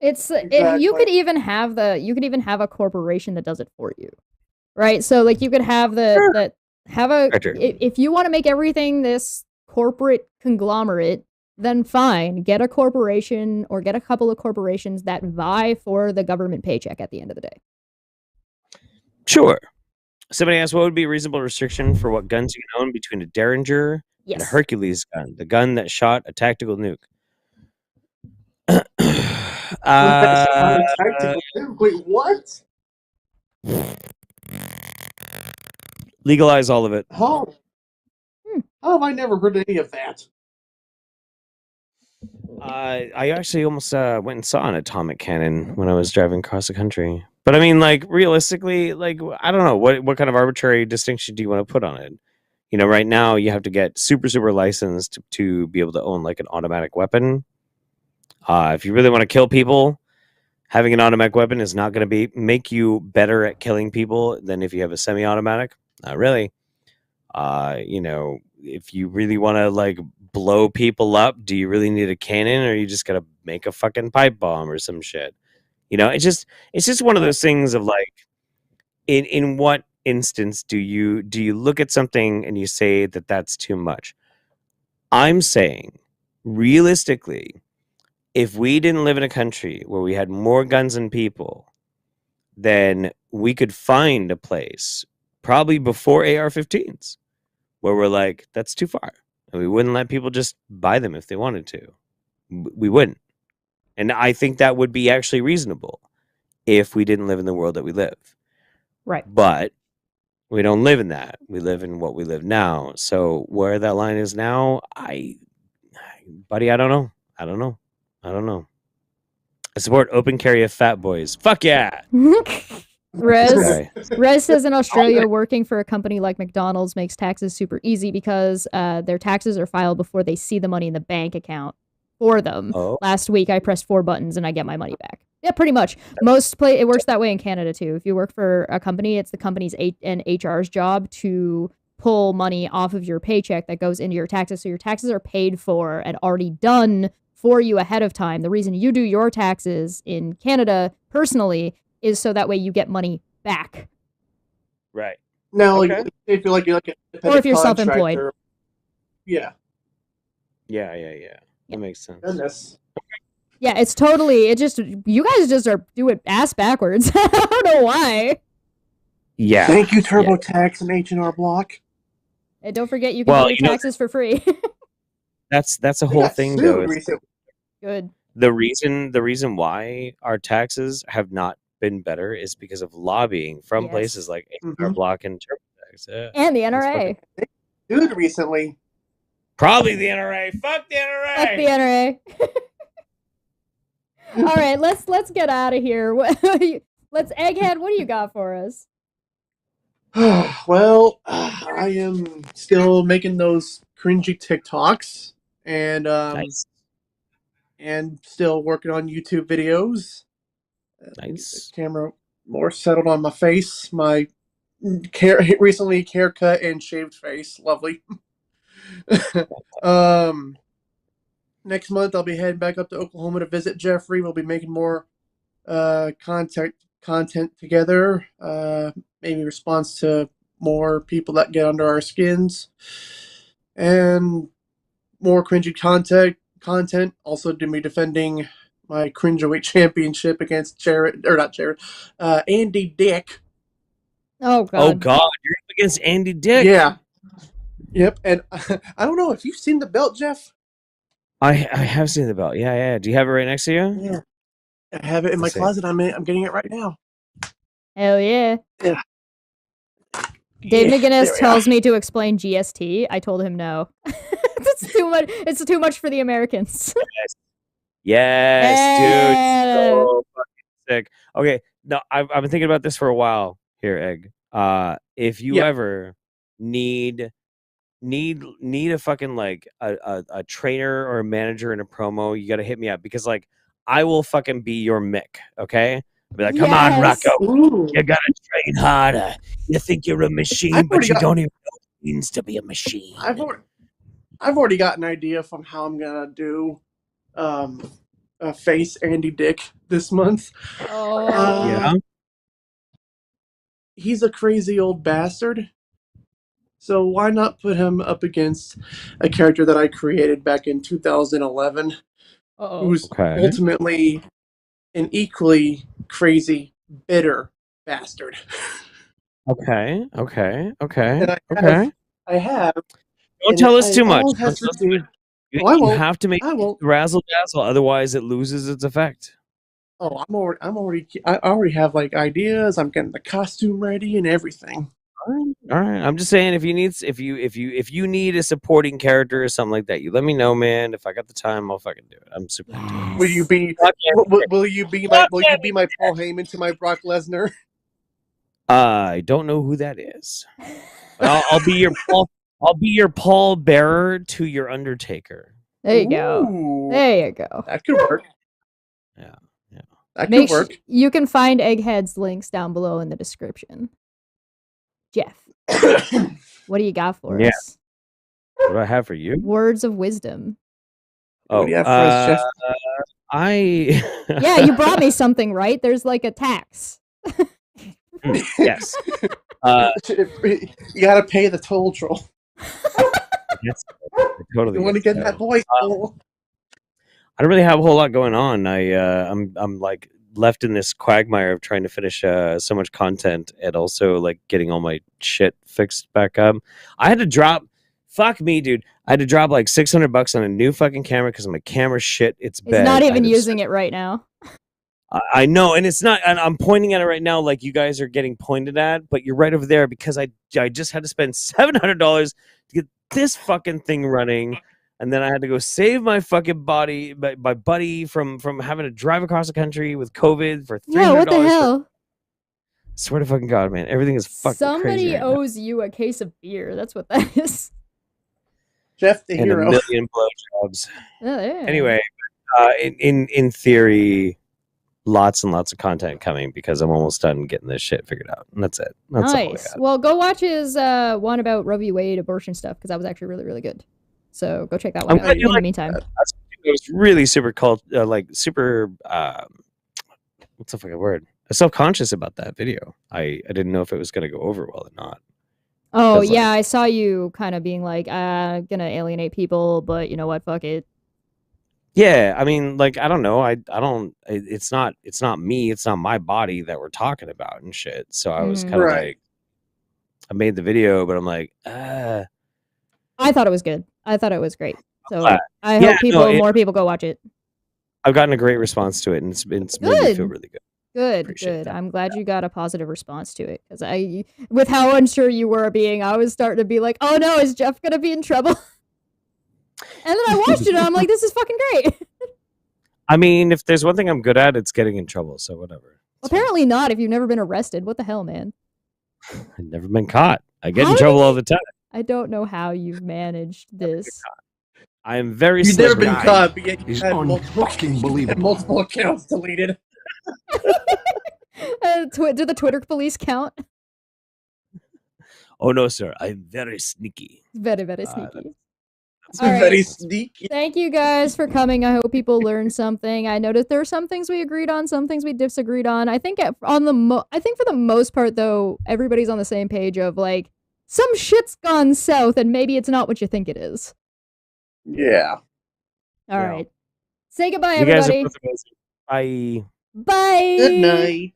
You could even have a corporation that does it for you, right? So like you could have if you want to make everything this corporate conglomerate, then fine, get a corporation or get a couple of corporations that vie for the government paycheck at the end of the day. Sure. Somebody asked, what would be a reasonable restriction for what guns you can own between a Derringer and a Hercules gun, the gun that shot a tactical nuke? Wait, what? Legalize all of it. How have I never heard any of that? I actually almost went and saw an atomic cannon when I was driving across the country. But I mean, like, realistically, like, I don't know, what kind of arbitrary distinction do you want to put on it? You know, right now you have to get super licensed to be able to own like an automatic weapon. If you really want to kill people, having an automatic weapon is not going to make you better at killing people than if you have a semi-automatic. Not really. You know, if you really want to like blow people up, do you really need a cannon, or you just got to make a fucking pipe bomb or some shit? You know, it's just one of those things of like, in what instance do you look at something and you say that that's too much? I'm saying, realistically, if we didn't live in a country where we had more guns than people, then we could find a place, probably before AR-15s, where we're like, that's too far. And we wouldn't let people just buy them if they wanted to. We wouldn't. And I think that would be actually reasonable if we didn't live in the world that we live. Right. But we don't live in that. We live in what we live now. So where that line is now, buddy, I don't know. I don't know. I support open carry of fat boys. Fuck yeah. Rez says in Australia, working for a company like McDonald's makes taxes super easy because their taxes are filed before they see the money in the bank account for them. Oh. Last week, I pressed 4 buttons and I get my money back. Yeah, pretty much. It works that way in Canada too. If you work for a company, it's the company's and HR's job to pull money off of your paycheck that goes into your taxes. So your taxes are paid for and already done for you ahead of time. The reason you do your taxes in Canada personally is so that way you get money back. Right. Now, like, if you're like or if you're self-employed. Yeah. Yeah. That makes sense. Goodness. Yeah, it's totally. You guys just are doing ass backwards. I don't know why. Yeah. Thank you, TurboTax and H&R Block. And don't forget, you can do your taxes for free. That's a whole thing, though. Good. The reason why our taxes have not been better is because of lobbying from places like H&R Block and TurboTax. Yeah, and the NRA. Dude, recently. Probably the NRA. Fuck the NRA. Fuck the NRA. All right, let's get out of here. Let's Egghead. What do you got for us? Well, I am still making those cringy TikToks, and nice. And still working on YouTube videos. Nice. Camera more settled on my face. My recently haircut and shaved face. Lovely. Next month I'll be heading back up to Oklahoma to visit Jeffrey. We'll be making more content together. Maybe response to more people that get under our skins, and more cringy content. Also, to be defending my cringeaweight championship against Andy Dick. Oh god. Oh god, you're up against Andy Dick. Yeah. Yep. And I don't know if you've seen the belt, Jeff. I have seen the belt. Yeah. Do you have it right next to you? Yeah. I have it in my closet. I'm getting it right now. Hell yeah. Yeah. Dave McGinnis tells me to explain GST. I told him no. It's too much. It's too much for the Americans. Yes, dude. So fucking sick. Okay, no, I've been thinking about this for a while here, Egg. If you ever need a fucking like a trainer or a manager in a promo, you gotta hit me up, because like I will fucking be your Mick. Okay, I'll be like, come on, Rocco, you gotta train harder. You think you're a machine, but you don't even know what it means to be a machine. I've already got an idea from how I'm gonna do face Andy Dick this month. Yeah. He's a crazy old bastard. So why not put him up against a character that I created back in 2011, who's ultimately an equally crazy, bitter bastard. Okay. And I have. Don't tell us too much. You have to make razzle dazzle, otherwise it loses its effect. Oh, I already have like ideas. I'm getting the costume ready and everything. All right. I'm just saying, if you need a supporting character or something like that, you let me know, man. If I got the time, I'll fucking do it. I'm super into it. Will you be my Paul Heyman to my Brock Lesnar? I don't know who that is. I'll be your Paul. I'll be your Paul Bearer to your Undertaker. There you go. There you go. That could work. Yeah. That could work. You can find Egghead's links down below in the description. Jeff, what do you got for us? What do I have for you? Words of wisdom. What do you have for us, Jeff? Yeah, you brought me something, right? There's like a tax. Yes. You gotta pay the toll troll. Yes, totally. You want to get that voice? I don't really have a whole lot going on. I'm like left in this quagmire of trying to finish so much content, and also like getting all my shit fixed back up. I had to drop. Fuck me, dude. I had to drop like $600 on a new fucking camera because my camera shit. It's bad. He's not even using it right now. I know, and it's not. And I'm pointing at it right now, like you guys are getting pointed at. But you're right over there, because I just had to spend $700 to get this fucking thing running, and then I had to go save my fucking body, my buddy from having to drive across the country with COVID for $300. Yeah, what the hell? Swear to fucking God, man, everything is fucking crazy. Somebody owes you a case of beer. That's what that is. Jeff the hero. And a million blowjobs. Oh, yeah. Anyway, in theory, lots and lots of content coming, because I'm almost done getting this shit figured out, and that's it. That's nice. Well, go watch his one about Roe v. Wade abortion stuff, because that was actually really, really good. So go check that one out in the meantime. It was really super super what's the fucking word? I was self-conscious about that video. I didn't know if it was going to go over well or not. Oh yeah, I saw you kind of being like, gonna alienate people, but you know what, fuck it. Yeah, I mean, like, I don't know. I don't. It's not me. It's not my body that we're talking about and shit. So I was kind of like, I made the video, but I'm like, I thought it was good. I thought it was great. So I hope more people go watch it. I've gotten a great response to it, and it's made me feel really good. Good. I'm glad you got a positive response to it, because with how unsure you were being, I was starting to be like, oh no, is Jeff gonna be in trouble? And then I watched it, and I'm like, this is fucking great. I mean, if there's one thing I'm good at, it's getting in trouble, so whatever. Apparently not, if you've never been arrested. What the hell, man? I've never been caught. I get in trouble all the time. I don't know how you've managed this. I am very You've never been caught, but yet you've had multiple accounts deleted. Do the Twitter police count? Oh no, sir. I'm very sneaky. Very, very sneaky. It's All right. very sneaky. Thank you guys for coming. I hope people learned something. I noticed there were some things we agreed on, some things we disagreed on. I think I think for the most part though, everybody's on the same page of like some shit's gone south and maybe it's not what you think it is. Yeah. All Yeah. right. Say goodbye, You guys are everybody. both amazing. Bye. Bye. Good night.